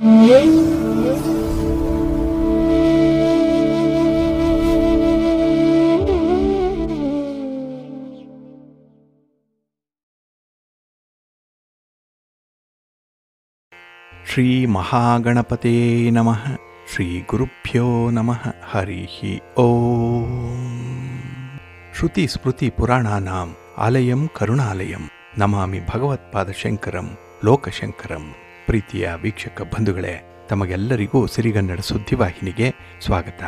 ಶ್ರೀ ಮಹಾಗಣಪತೇ ನಮಃ. ಶ್ರೀ ಗುರುಭ್ಯೋ ನಮಃ. ಹರಿ ಓಂ. ಶ್ರುತಿ ಸ್ಮೃತಿ ಪುರಾಣಾನಾಂ ಆಲಯಂ ಕರುಣಾಲಯಂ ನಮಾಮಿ ಭಗವತ್ಪಾದಶಂಕರಂ ಲೋಕಶಂಕರಂ. ಪ್ರೀತಿಯ ವೀಕ್ಷಕ ಬಂಧುಗಳೇ, ತಮಗೆಲ್ಲರಿಗೂ ಸಿರಿಗನ್ನಡ ಸುದ್ದಿವಾಹಿನಿಗೆ ಸ್ವಾಗತ.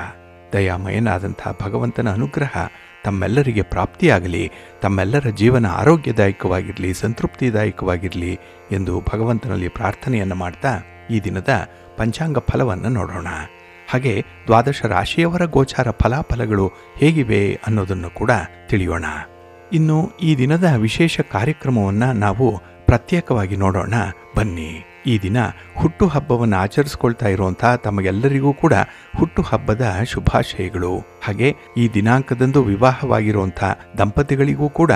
ದಯಾಮಯನಾದಂಥ ಭಗವಂತನ ಅನುಗ್ರಹ ತಮ್ಮೆಲ್ಲರಿಗೆ ಪ್ರಾಪ್ತಿಯಾಗಲಿ, ತಮ್ಮೆಲ್ಲರ ಜೀವನ ಆರೋಗ್ಯದಾಯಕವಾಗಿರಲಿ, ಸಂತೃಪ್ತಿದಾಯಕವಾಗಿರಲಿ ಎಂದು ಭಗವಂತನಲ್ಲಿ ಪ್ರಾರ್ಥನೆಯನ್ನು ಮಾಡ್ತಾ ಈ ದಿನದ ಪಂಚಾಂಗ ಫಲವನ್ನು ನೋಡೋಣ. ಹಾಗೆ ದ್ವಾದಶ ರಾಶಿಯವರ ಗೋಚಾರ ಫಲಾಫಲಗಳು ಹೇಗಿವೆ ಅನ್ನೋದನ್ನು ಕೂಡ ತಿಳಿಯೋಣ. ಇನ್ನು ಈ ದಿನದ ವಿಶೇಷ ಕಾರ್ಯಕ್ರಮವನ್ನು ನಾವು ಪ್ರತ್ಯೇಕವಾಗಿ ನೋಡೋಣ ಬನ್ನಿ. ಈ ದಿನ ಹುಟ್ಟುಹಬ್ಬವನ್ನು ಆಚರಿಸ್ಕೊಳ್ತಾ ಇರುವಂಥ ತಮಗೆಲ್ಲರಿಗೂ ಕೂಡ ಹುಟ್ಟುಹಬ್ಬದ ಶುಭಾಶಯಗಳು. ಹಾಗೆ ಈ ದಿನಾಂಕದಂದು ವಿವಾಹವಾಗಿರುವಂಥ ದಂಪತಿಗಳಿಗೂ ಕೂಡ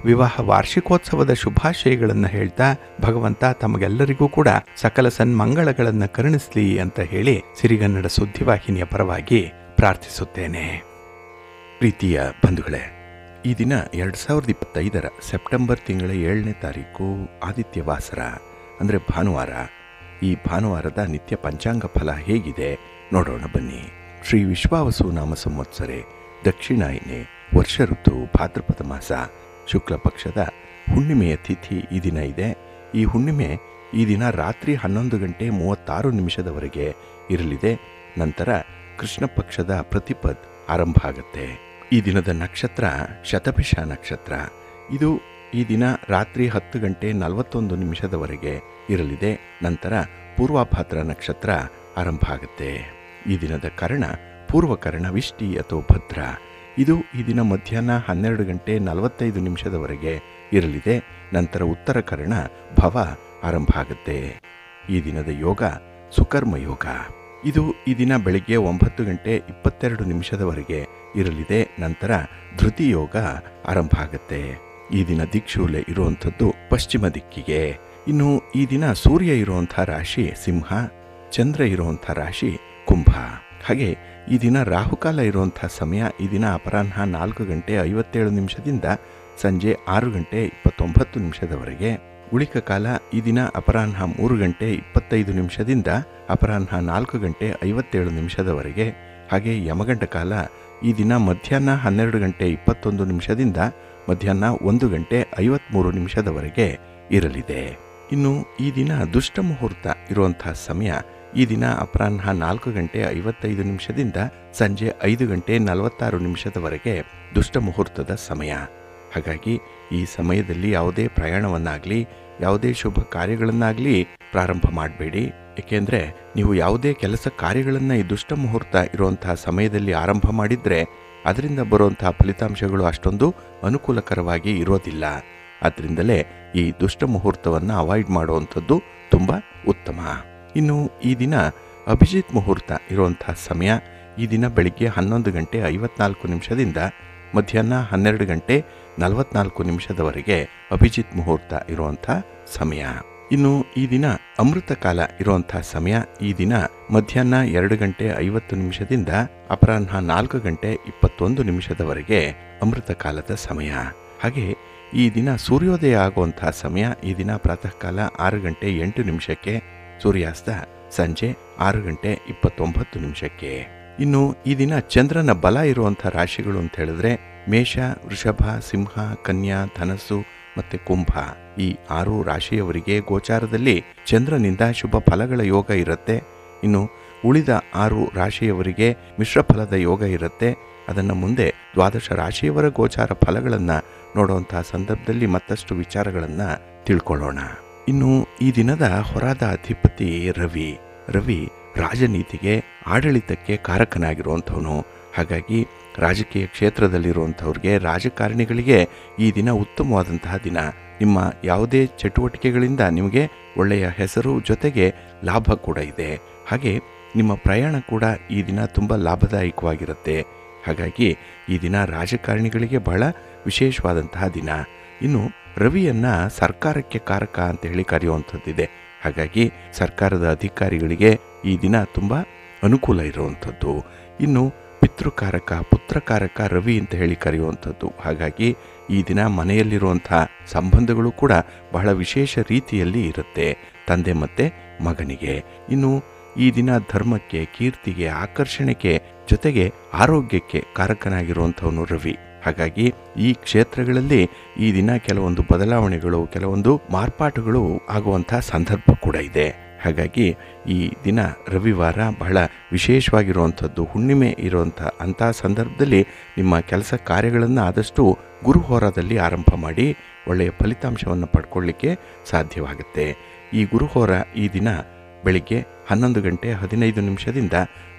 ವಿವಾಹ ವಾರ್ಷಿಕೋತ್ಸವದ ಶುಭಾಶಯಗಳನ್ನು ಹೇಳ್ತಾ ಭಗವಂತ ತಮಗೆಲ್ಲರಿಗೂ ಕೂಡ ಸಕಲ ಸನ್ಮಂಗಳಗಳನ್ನು ಕರುಣಿಸಲಿ ಅಂತ ಹೇಳಿ ಸಿರಿಗನ್ನಡ ಸುದ್ದಿವಾಹಿನಿಯ ಪರವಾಗಿ ಪ್ರಾರ್ಥಿಸುತ್ತೇನೆ. ಪ್ರೀತಿಯ ಬಂಧುಗಳೇ, ಈ ದಿನ 2025 ಸೆಪ್ಟೆಂಬರ್ ತಿಂಗಳ 7ನೇ ತಾರೀಕು ಆದಿತ್ಯವಾಸರ ಅಂದರೆ ಭಾನುವಾರ. ಈ ಭಾನುವಾರದ ನಿತ್ಯ ಪಂಚಾಂಗ ಫಲ ಹೇಗಿದೆ ನೋಡೋಣ ಬನ್ನಿ. ಶ್ರೀ ವಿಶ್ವಾವಸು ನಾಮ ಸಂವತ್ಸರೆ ದಕ್ಷಿಣಾಯನೆ ವರ್ಷ ಋತು ಭಾದ್ರಪದ ಮಾಸ ಶುಕ್ಲ ಪಕ್ಷದ ಹುಣ್ಣಿಮೆಯ ತಿಥಿ ಈ ದಿನ ಇದೆ. ಈ ಹುಣ್ಣಿಮೆ ಈ ದಿನ ರಾತ್ರಿ 11:36 ಇರಲಿದೆ. ನಂತರ ಕೃಷ್ಣ ಪಕ್ಷದ ಪ್ರತಿಪದ್ ಆರಂಭ ಆಗುತ್ತೆ. ಈ ದಿನದ ನಕ್ಷತ್ರ ಶತಭಿಷ ನಕ್ಷತ್ರ. ಇದು ಈ ದಿನ ರಾತ್ರಿ 10:41 ಇರಲಿದೆ. ನಂತರ ಪೂರ್ವಭಾದ್ರ ನಕ್ಷತ್ರ ಆರಂಭ ಆಗುತ್ತೆ. ಈ ದಿನದ ಕರ್ಣ ಪೂರ್ವಕರ್ಣ ವಿಷ್ಟಿ ಅಥವಾ ಭದ್ರ. ಇದು ಈ ದಿನ ಮಧ್ಯಾಹ್ನ 12:45 ಇರಲಿದೆ. ನಂತರ ಉತ್ತರ ಕರ್ಣ ಭವ ಆರಂಭ ಆಗುತ್ತೆ. ಈ ದಿನದ ಯೋಗ ಸುಕರ್ಮ ಯೋಗ. ಇದು ಈ ದಿನ ಬೆಳಿಗ್ಗೆ 9:22 ಇರಲಿದೆ. ನಂತರ ಧೃತಿ ಯೋಗ ಆರಂಭ ಆಗುತ್ತೆ. ಈ ದಿನ ದಿಕ್ಶೂಲೆ ಇರುವಂಥದ್ದು ಪಶ್ಚಿಮ ದಿಕ್ಕಿಗೆ. ಇನ್ನು ಈ ದಿನ ಸೂರ್ಯ ಇರುವಂಥ ರಾಶಿ ಸಿಂಹ, ಚಂದ್ರ ಇರುವಂಥ ರಾಶಿ ಕುಂಭ. ಹಾಗೆ ಈ ದಿನ ರಾಹುಕಾಲ ಇರುವಂಥ ಸಮಯ ಈ ದಿನ ಅಪರಾಹ್ನ 4:57 ಸಂಜೆ 6:29 ಉಳಿಕ ಕಾಲ ಈ ದಿನ ಅಪರಾಹ್ನ 3:25 ಅಪರಾಹ್ನ 4:57 ಹಾಗೆ ಯಮಗಂಡ ಕಾಲ ಈ ದಿನ ಮಧ್ಯಾಹ್ನ 12:21 ಮಧ್ಯಾಹ್ನ 1:53 ಇರಲಿದೆ. ಇನ್ನು ಈ ದಿನ ದುಷ್ಟ ಮುಹೂರ್ತ ಇರುವಂಥ ಸಮಯ ಈ ದಿನ ಅಪರಾಹ್ನ 4:55 ಸಂಜೆ 5:46 ದುಷ್ಟ ಮುಹೂರ್ತದ ಸಮಯ. ಹಾಗಾಗಿ ಈ ಸಮಯದಲ್ಲಿ ಯಾವುದೇ ಪ್ರಯಾಣವನ್ನಾಗಲಿ ಯಾವುದೇ ಶುಭ ಕಾರ್ಯಗಳನ್ನಾಗಲಿ ಪ್ರಾರಂಭ ಮಾಡಬೇಡಿ. ಏಕೆಂದರೆ ನೀವು ಯಾವುದೇ ಕೆಲಸ ಕಾರ್ಯಗಳನ್ನು ಈ ದುಷ್ಟ ಮುಹೂರ್ತ ಇರುವಂತಹ ಸಮಯದಲ್ಲಿ ಆರಂಭ ಮಾಡಿದರೆ ಅದರಿಂದ ಬರುವಂತಹ ಫಲಿತಾಂಶಗಳು ಅಷ್ಟೊಂದು ಅನುಕೂಲಕರವಾಗಿ ಇರೋದಿಲ್ಲ. ಆದ್ದರಿಂದಲೇ ಈ ದುಷ್ಟ ಮುಹೂರ್ತವನ್ನು ಅವಾಯ್ಡ್ ಮಾಡುವಂಥದ್ದು ತುಂಬ ಉತ್ತಮ. ಇನ್ನು ಈ ದಿನ ಅಭಿಜಿತ್ ಮುಹೂರ್ತ ಇರುವಂತಹ ಸಮಯ ಈ ದಿನ ಬೆಳಿಗ್ಗೆ 11:54 ಮಧ್ಯಾಹ್ನ 12:44 ಅಭಿಜಿತ್ ಮುಹೂರ್ತ ಇರುವಂಥ ಸಮಯ. ಇನ್ನು ಈ ದಿನ ಅಮೃತ ಕಾಲ ಇರುವಂಥ ಸಮಯ ಈ ದಿನ ಮಧ್ಯಾಹ್ನ 2:50 ಅಪರಾಹ್ನ 4:21 ಅಮೃತ ಕಾಲದ ಸಮಯ. ಹಾಗೆ ಈ ದಿನ ಸೂರ್ಯೋದಯ ಆಗುವಂಥ ಸಮಯ ಈ ದಿನ ಪ್ರಾತಃ ಕಾಲ 6:08 ಸೂರ್ಯಾಸ್ತ ಸಂಜೆ 6:29. ಇನ್ನು ಈ ದಿನ ಚಂದ್ರನ ಬಲ ಇರುವಂಥ ರಾಶಿಗಳು ಅಂತ ಹೇಳಿದ್ರೆ ಮೇಷ, ವೃಷಭ, ಸಿಂಹ, ಕನ್ಯಾ, ಧನಸ್ಸು ಮತ್ತು ಕುಂಭ. ಈ 6 ರಾಶಿಯವರಿಗೆ ಗೋಚಾರದಲ್ಲಿ ಚಂದ್ರನಿಂದ ಶುಭ ಫಲಗಳ ಯೋಗ ಇರುತ್ತೆ. ಇನ್ನು ಉಳಿದ 6 ರಾಶಿಯವರಿಗೆ ಮಿಶ್ರ ಫಲದ ಯೋಗ ಇರುತ್ತೆ. ಅದನ್ನು ಮುಂದೆ ದ್ವಾದಶ ರಾಶಿಯವರ ಗೋಚಾರ ಫಲಗಳನ್ನು ನೋಡುವಂತಹ ಸಂದರ್ಭದಲ್ಲಿ ಮತ್ತಷ್ಟು ವಿಚಾರಗಳನ್ನು ತಿಳ್ಕೊಳ್ಳೋಣ. ಇನ್ನು ಈ ದಿನದ ಹೊರಾದ ಅಧಿಪತಿ ರವಿ. ರವಿ ರಾಜನೀತಿಗೆ, ಆಡಳಿತಕ್ಕೆ ಕಾರಕನಾಗಿರುವಂಥವನು. ಹಾಗಾಗಿ ರಾಜಕೀಯ ಕ್ಷೇತ್ರದಲ್ಲಿರುವಂಥವ್ರಿಗೆ, ರಾಜಕಾರಣಿಗಳಿಗೆ ಈ ದಿನ ಉತ್ತಮವಾದಂತಹ ದಿನ. ನಿಮ್ಮ ಯಾವುದೇ ಚಟುವಟಿಕೆಗಳಿಂದ ನಿಮಗೆ ಒಳ್ಳೆಯ ಹೆಸರು ಜೊತೆಗೆ ಲಾಭ ಕೂಡ ಇದೆ. ಹಾಗೆ ನಿಮ್ಮ ಪ್ರಯಾಣ ಕೂಡ ಈ ದಿನ ತುಂಬ ಲಾಭದಾಯಕವಾಗಿರುತ್ತೆ. ಹಾಗಾಗಿ ಈ ದಿನ ರಾಜಕಾರಣಿಗಳಿಗೆ ಬಹಳ ವಿಶೇಷವಾದಂತಹ ದಿನ. ಇನ್ನು ರವಿಯನ್ನು ಸರ್ಕಾರಕ್ಕೆ ಕಾರಕ ಅಂತ ಹೇಳಿ ಕರೆಯುವಂಥದ್ದಿದೆ. ಹಾಗಾಗಿ ಸರ್ಕಾರದ ಅಧಿಕಾರಿಗಳಿಗೆ ಈ ದಿನ ತುಂಬ ಅನುಕೂಲ ಇರುವಂಥದ್ದು. ಇನ್ನು ಪಿತೃಕಾರಕ ಪುತ್ರಕಾರಕ ರವಿ ಅಂತ ಹೇಳಿ ಕರೆಯುವಂಥದ್ದು. ಹಾಗಾಗಿ ಈ ದಿನ ಮನೆಯಲ್ಲಿರುವಂಥ ಸಂಬಂಧಗಳು ಕೂಡ ಬಹಳ ವಿಶೇಷ ರೀತಿಯಲ್ಲಿ ಇರುತ್ತೆ, ತಂದೆ ಮತ್ತು ಮಗನಿಗೆ. ಇನ್ನು ಈ ದಿನ ಧರ್ಮಕ್ಕೆ, ಕೀರ್ತಿಗೆ, ಆಕರ್ಷಣೆಗೆ ಜೊತೆಗೆ ಆರೋಗ್ಯಕ್ಕೆ ಕಾರಕನಾಗಿರುವಂಥವನು ರವಿ. ಹಾಗಾಗಿ ಈ ಕ್ಷೇತ್ರಗಳಲ್ಲಿ ಈ ದಿನ ಕೆಲವೊಂದು ಬದಲಾವಣೆಗಳು, ಕೆಲವೊಂದು ಮಾರ್ಪಾಟುಗಳು ಆಗುವಂಥ ಸಂದರ್ಭ ಕೂಡ ಇದೆ. ಹಾಗಾಗಿ ಈ ದಿನ ರವಿವಾರ ಬಹಳ ವಿಶೇಷವಾಗಿರುವಂಥದ್ದು, ಹುಣ್ಣಿಮೆ ಇರುವಂಥ ಅಂಥ ಸಂದರ್ಭದಲ್ಲಿ ನಿಮ್ಮ ಕೆಲಸ ಕಾರ್ಯಗಳನ್ನು ಆದಷ್ಟು ಗುರುಹೋರಾದಲ್ಲಿ ಆರಂಭ ಮಾಡಿ ಒಳ್ಳೆಯ ಫಲಿತಾಂಶವನ್ನು ಪಡ್ಕೊಳ್ಳಿಕ್ಕೆ ಸಾಧ್ಯವಾಗುತ್ತೆ. ಈ ಗುರುಹೋರ ಈ ದಿನ ಬೆಳಿಗ್ಗೆ 11 ಗಂಟೆ 15 ನಿಮಿಷದಿಂದ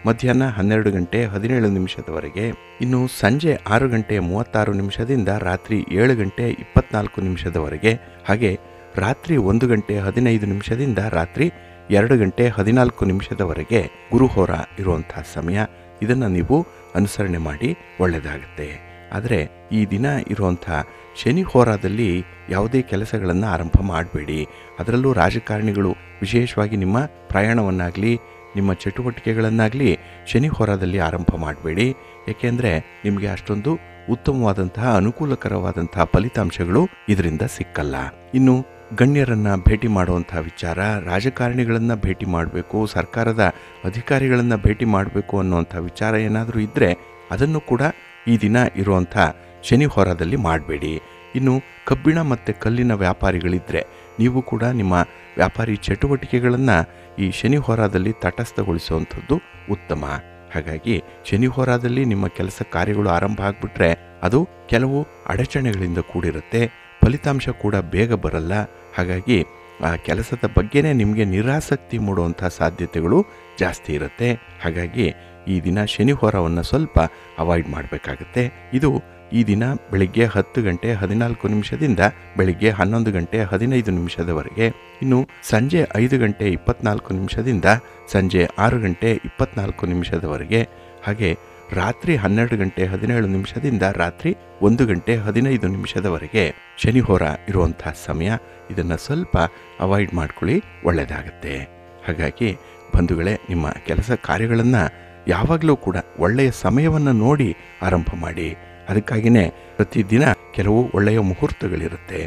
ಮಧ್ಯಾಹ್ನ 12 ಗಂಟೆ 17 ನಿಮಿಷದವರೆಗೆ, ಇನ್ನು ಸಂಜೆ 6 ಗಂಟೆ 36 ನಿಮಿಷದಿಂದ ರಾತ್ರಿ 7 ಗಂಟೆ 24 ನಿಮಿಷದವರೆಗೆ, ಹಾಗೆ ರಾತ್ರಿ 1 ಗಂಟೆ 15 ನಿಮಿಷದಿಂದ ರಾತ್ರಿ 2 ಗಂಟೆ 14 ನಿಮಿಷದವರೆಗೆ ಗುರುಹೋರ ಇರುವಂಥ ಸಮಯ. ಇದನ್ನು ನೀವು ಅನುಸರಣೆ ಮಾಡಿ ಒಳ್ಳೆಯದಾಗುತ್ತೆ. ಆದರೆ ಈ ದಿನ ಇರುವಂಥ ಶನಿ ಹೋರಾದಲ್ಲಿ ಯಾವುದೇ ಕೆಲಸಗಳನ್ನು ಆರಂಭ ಮಾಡಬೇಡಿ. ಅದರಲ್ಲೂ ರಾಜಕಾರಣಿಗಳು ವಿಶೇಷವಾಗಿ ನಿಮ್ಮ ಪ್ರಯಾಣವನ್ನಾಗಲಿ ನಿಮ್ಮ ಚಟುವಟಿಕೆಗಳನ್ನಾಗಲಿ ಶನಿ ಹೋರಾದಲ್ಲಿ ಆರಂಭ ಮಾಡಬೇಡಿ. ಏಕೆಂದರೆ ನಿಮಗೆ ಅಷ್ಟೊಂದು ಉತ್ತಮವಾದಂತಹ ಅನುಕೂಲಕರವಾದಂತಹ ಫಲಿತಾಂಶಗಳು ಇದರಿಂದ ಸಿಕ್ಕಲ್ಲ. ಇನ್ನು ಗಣ್ಯರನ್ನು ಭೇಟಿ ಮಾಡುವಂಥ ವಿಚಾರ, ರಾಜಕಾರಣಿಗಳನ್ನು ಭೇಟಿ ಮಾಡಬೇಕು, ಸರ್ಕಾರದ ಅಧಿಕಾರಿಗಳನ್ನು ಭೇಟಿ ಮಾಡಬೇಕು ಅನ್ನುವಂಥ ವಿಚಾರ ಏನಾದರೂ ಇದ್ದರೆ ಅದನ್ನು ಕೂಡ ಈ ದಿನ ಇರುವಂಥ ಶನಿ ಹೋರಾದಲ್ಲಿ ಮಾಡಬೇಡಿ. ಇನ್ನು ಕಬ್ಬಿಣ ಮತ್ತು ಕಲ್ಲಿನ ವ್ಯಾಪಾರಿಗಳಿದ್ದರೆ ನೀವು ಕೂಡ ನಿಮ್ಮ ವ್ಯಾಪಾರಿ ಚಟುವಟಿಕೆಗಳನ್ನು ಈ ಶನಿ ಹೋರಾದಲ್ಲಿ ತಟಸ್ಥಗೊಳಿಸುವಂಥದ್ದು ಉತ್ತಮ. ಹಾಗಾಗಿ ಶನಿ ಹೋರಾದಲ್ಲಿ ನಿಮ್ಮ ಕೆಲಸ ಕಾರ್ಯಗಳು ಆರಂಭ ಆಗಿಬಿಟ್ರೆ ಅದು ಕೆಲವು ಅಡಚಣೆಗಳಿಂದ ಕೂಡಿರುತ್ತೆ, ಫಲಿತಾಂಶ ಕೂಡ ಬೇಗ ಬರಲ್ಲ. ಹಾಗಾಗಿ ಆ ಕೆಲಸದ ಬಗ್ಗೆನೇ ನಿಮಗೆ ನಿರಾಸಕ್ತಿ ಮೂಡುವಂಥ ಸಾಧ್ಯತೆಗಳು ಜಾಸ್ತಿ ಇರುತ್ತೆ. ಹಾಗಾಗಿ ಈ ದಿನ ಶನಿ ಹೋರವನ್ನು ಸ್ವಲ್ಪ ಅವಾಯ್ಡ್ ಮಾಡಬೇಕಾಗತ್ತೆ. ಇದು ಈ ದಿನ ಬೆಳಿಗ್ಗೆ 10 ಗಂಟೆ 14 ನಿಮಿಷದಿಂದ ಬೆಳಿಗ್ಗೆ 11 ಗಂಟೆ 15 ನಿಮಿಷದವರೆಗೆ, ಇನ್ನು ಸಂಜೆ 5 ಗಂಟೆ 24 ನಿಮಿಷದಿಂದ ಸಂಜೆ 6 ಗಂಟೆ 24 ನಿಮಿಷದವರೆಗೆ, ಹಾಗೆ ರಾತ್ರಿ 12 ಗಂಟೆ 17 ನಿಮಿಷದಿಂದ ರಾತ್ರಿ 1 ಗಂಟೆ 15 ನಿಮಿಷದವರೆಗೆ ಶನಿ ಹೋರ ಇರುವಂಥ ಸಮಯ. ಇದನ್ನು ಸ್ವಲ್ಪ ಅವಾಯ್ಡ್ ಮಾಡ್ಕೊಳ್ಳಿ, ಒಳ್ಳೆಯದಾಗತ್ತೆ. ಹಾಗಾಗಿ ಬಂಧುಗಳೇ, ನಿಮ್ಮ ಕೆಲಸ ಕಾರ್ಯಗಳನ್ನು ಯಾವಾಗಲೂ ಕೂಡ ಒಳ್ಳೆಯ ಸಮಯವನ್ನು ನೋಡಿ ಆರಂಭ ಮಾಡಿ. ಅದಕ್ಕಾಗಿಯೇ ಪ್ರತಿದಿನ ಕೆಲವು ಒಳ್ಳೆಯ ಮುಹೂರ್ತಗಳಿರುತ್ತೆ,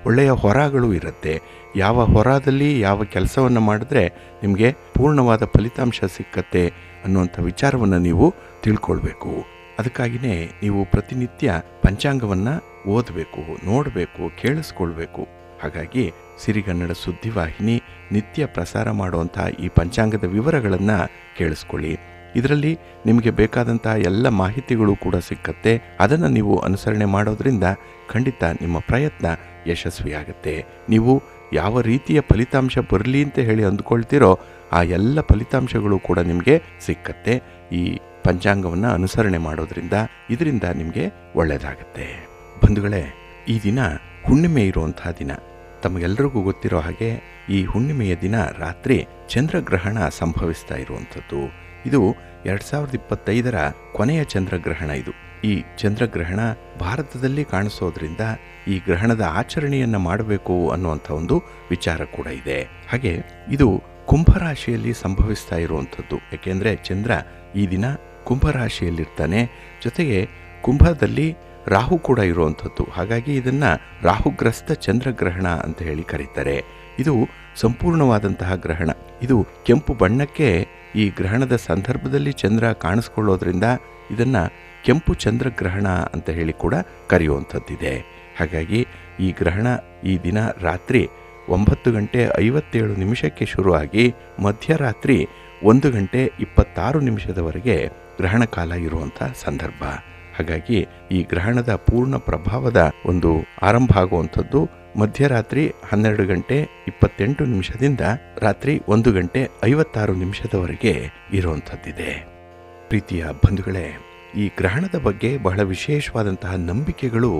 ಒಳ್ಳೆಯ ಹೊರಗಳು ಇರುತ್ತೆ. ಯಾವ ಹೊರದಲ್ಲಿ ಯಾವ ಕೆಲಸವನ್ನು ಮಾಡಿದ್ರೆ ನಿಮಗೆ ಪೂರ್ಣವಾದ ಫಲಿತಾಂಶ ಸಿಕ್ಕತ್ತೆ ಅನ್ನುವಂಥ ವಿಚಾರವನ್ನು ನೀವು ತಿಳ್ಕೊಳ್ಬೇಕು. ಅದಕ್ಕಾಗಿಯೇ ನೀವು ಪ್ರತಿನಿತ್ಯ ಪಂಚಾಂಗವನ್ನು ಓದಬೇಕು, ನೋಡಬೇಕು, ಕೇಳಿಸ್ಕೊಳ್ಬೇಕು. ಹಾಗಾಗಿ ಸಿರಿಗನ್ನಡ ಸುದ್ದಿವಾಹಿನಿ ನಿತ್ಯ ಪ್ರಸಾರ ಮಾಡುವಂಥ ಈ ಪಂಚಾಂಗದ ವಿವರಗಳನ್ನು ಕೇಳಿಸ್ಕೊಳ್ಳಿ. ಇದರಲ್ಲಿ ನಿಮಗೆ ಬೇಕಾದಂತಹ ಎಲ್ಲ ಮಾಹಿತಿಗಳು ಕೂಡ ಸಿಕ್ಕತ್ತೆ. ಅದನ್ನು ನೀವು ಅನುಸರಣೆ ಮಾಡೋದ್ರಿಂದ ಖಂಡಿತ ನಿಮ್ಮ ಪ್ರಯತ್ನ ಯಶಸ್ವಿಯಾಗುತ್ತೆ. ನೀವು ಯಾವ ರೀತಿಯ ಫಲಿತಾಂಶ ಬರಲಿ ಅಂತ ಹೇಳಿ ಅಂದ್ಕೊಳ್ತೀರೋ ಆ ಎಲ್ಲ ಫಲಿತಾಂಶಗಳು ಕೂಡ ನಿಮಗೆ ಸಿಕ್ಕತ್ತೆ ಈ ಪಂಚಾಂಗವನ್ನು ಅನುಸರಣೆ ಮಾಡೋದ್ರಿಂದ. ಇದರಿಂದ ನಿಮಗೆ ಒಳ್ಳೆಯದಾಗತ್ತೆ. ಬಂಧುಗಳೇ, ಈ ದಿನ ಹುಣ್ಣಿಮೆ ಇರುವಂತಹ ದಿನ. ತಮಗೆಲ್ಲರಿಗೂ ಗೊತ್ತಿರೋ ಹಾಗೆ ಈ ಹುಣ್ಣಿಮೆಯ ದಿನ ರಾತ್ರಿ ಚಂದ್ರಗ್ರಹಣ ಸಂಭವಿಸ್ತಾ ಇರುವಂಥದ್ದು. ಇದು 2025ರ ಕೊನೆಯ ಚಂದ್ರಗ್ರಹಣ. ಈ ಚಂದ್ರಗ್ರಹಣ ಭಾರತದಲ್ಲಿ ಕಾಣಿಸೋದ್ರಿಂದ ಈ ಗ್ರಹಣದ ಆಚರಣೆಯನ್ನು ಮಾಡಬೇಕು ಅನ್ನುವಂಥ ಒಂದು ವಿಚಾರ ಕೂಡ ಇದೆ. ಹಾಗೆ ಇದು ಕುಂಭರಾಶಿಯಲ್ಲಿ ಸಂಭವಿಸ್ತಾ ಇರುವಂಥದ್ದು. ಏಕೆಂದರೆ ಚಂದ್ರ ಈ ದಿನ ಕುಂಭರಾಶಿಯಲ್ಲಿರ್ತಾನೆ, ಜೊತೆಗೆ ಕುಂಭದಲ್ಲಿ ರಾಹು ಕೂಡ ಇರುವಂಥದ್ದು. ಹಾಗಾಗಿ ಇದನ್ನು ರಾಹುಗ್ರಸ್ತ ಚಂದ್ರಗ್ರಹಣ ಅಂತ ಹೇಳಿ ಕರೀತಾರೆ. ಇದು ಸಂಪೂರ್ಣವಾದಂತಹ ಗ್ರಹಣ. ಇದು ಕೆಂಪು ಬಣ್ಣಕ್ಕೆ ಈ ಗ್ರಹಣದ ಸಂದರ್ಭದಲ್ಲಿ ಚಂದ್ರ ಕಾಣಿಸ್ಕೊಳ್ಳೋದ್ರಿಂದ ಇದನ್ನು ಕೆಂಪು ಚಂದ್ರಗ್ರಹಣ ಅಂತ ಹೇಳಿ ಕೂಡ ಕರೆಯುವಂಥದ್ದಿದೆ. ಹಾಗಾಗಿ ಈ ಗ್ರಹಣ ಈ ದಿನ ರಾತ್ರಿ 9 ಗಂಟೆ 57 ನಿಮಿಷಕ್ಕೆ ಶುರುವಾಗಿ ಮಧ್ಯರಾತ್ರಿ 1 ಗಂಟೆ 26 ನಿಮಿಷದವರೆಗೆ ಗ್ರಹಣ ಕಾಲ ಇರುವಂಥ ಸಂದರ್ಭ. ಹಾಗಾಗಿ ಈ ಗ್ರಹಣದ ಪೂರ್ಣ ಪ್ರಭಾವದ ಒಂದು ಆರಂಭ ಆಗುವಂಥದ್ದು ಮಧ್ಯರಾತ್ರಿ 12 ಗಂಟೆ 28 ನಿಮಿಷದಿಂದ ರಾತ್ರಿ 1 ಗಂಟೆ 56 ನಿಮಿಷದವರೆಗೆ ಇರುವಂಥದ್ದಿದೆ. ಪ್ರೀತಿಯ ಬಂಧುಗಳೇ, ಈ ಗ್ರಹಣದ ಬಗ್ಗೆ ಬಹಳ ವಿಶೇಷವಾದಂತಹ ನಂಬಿಕೆಗಳು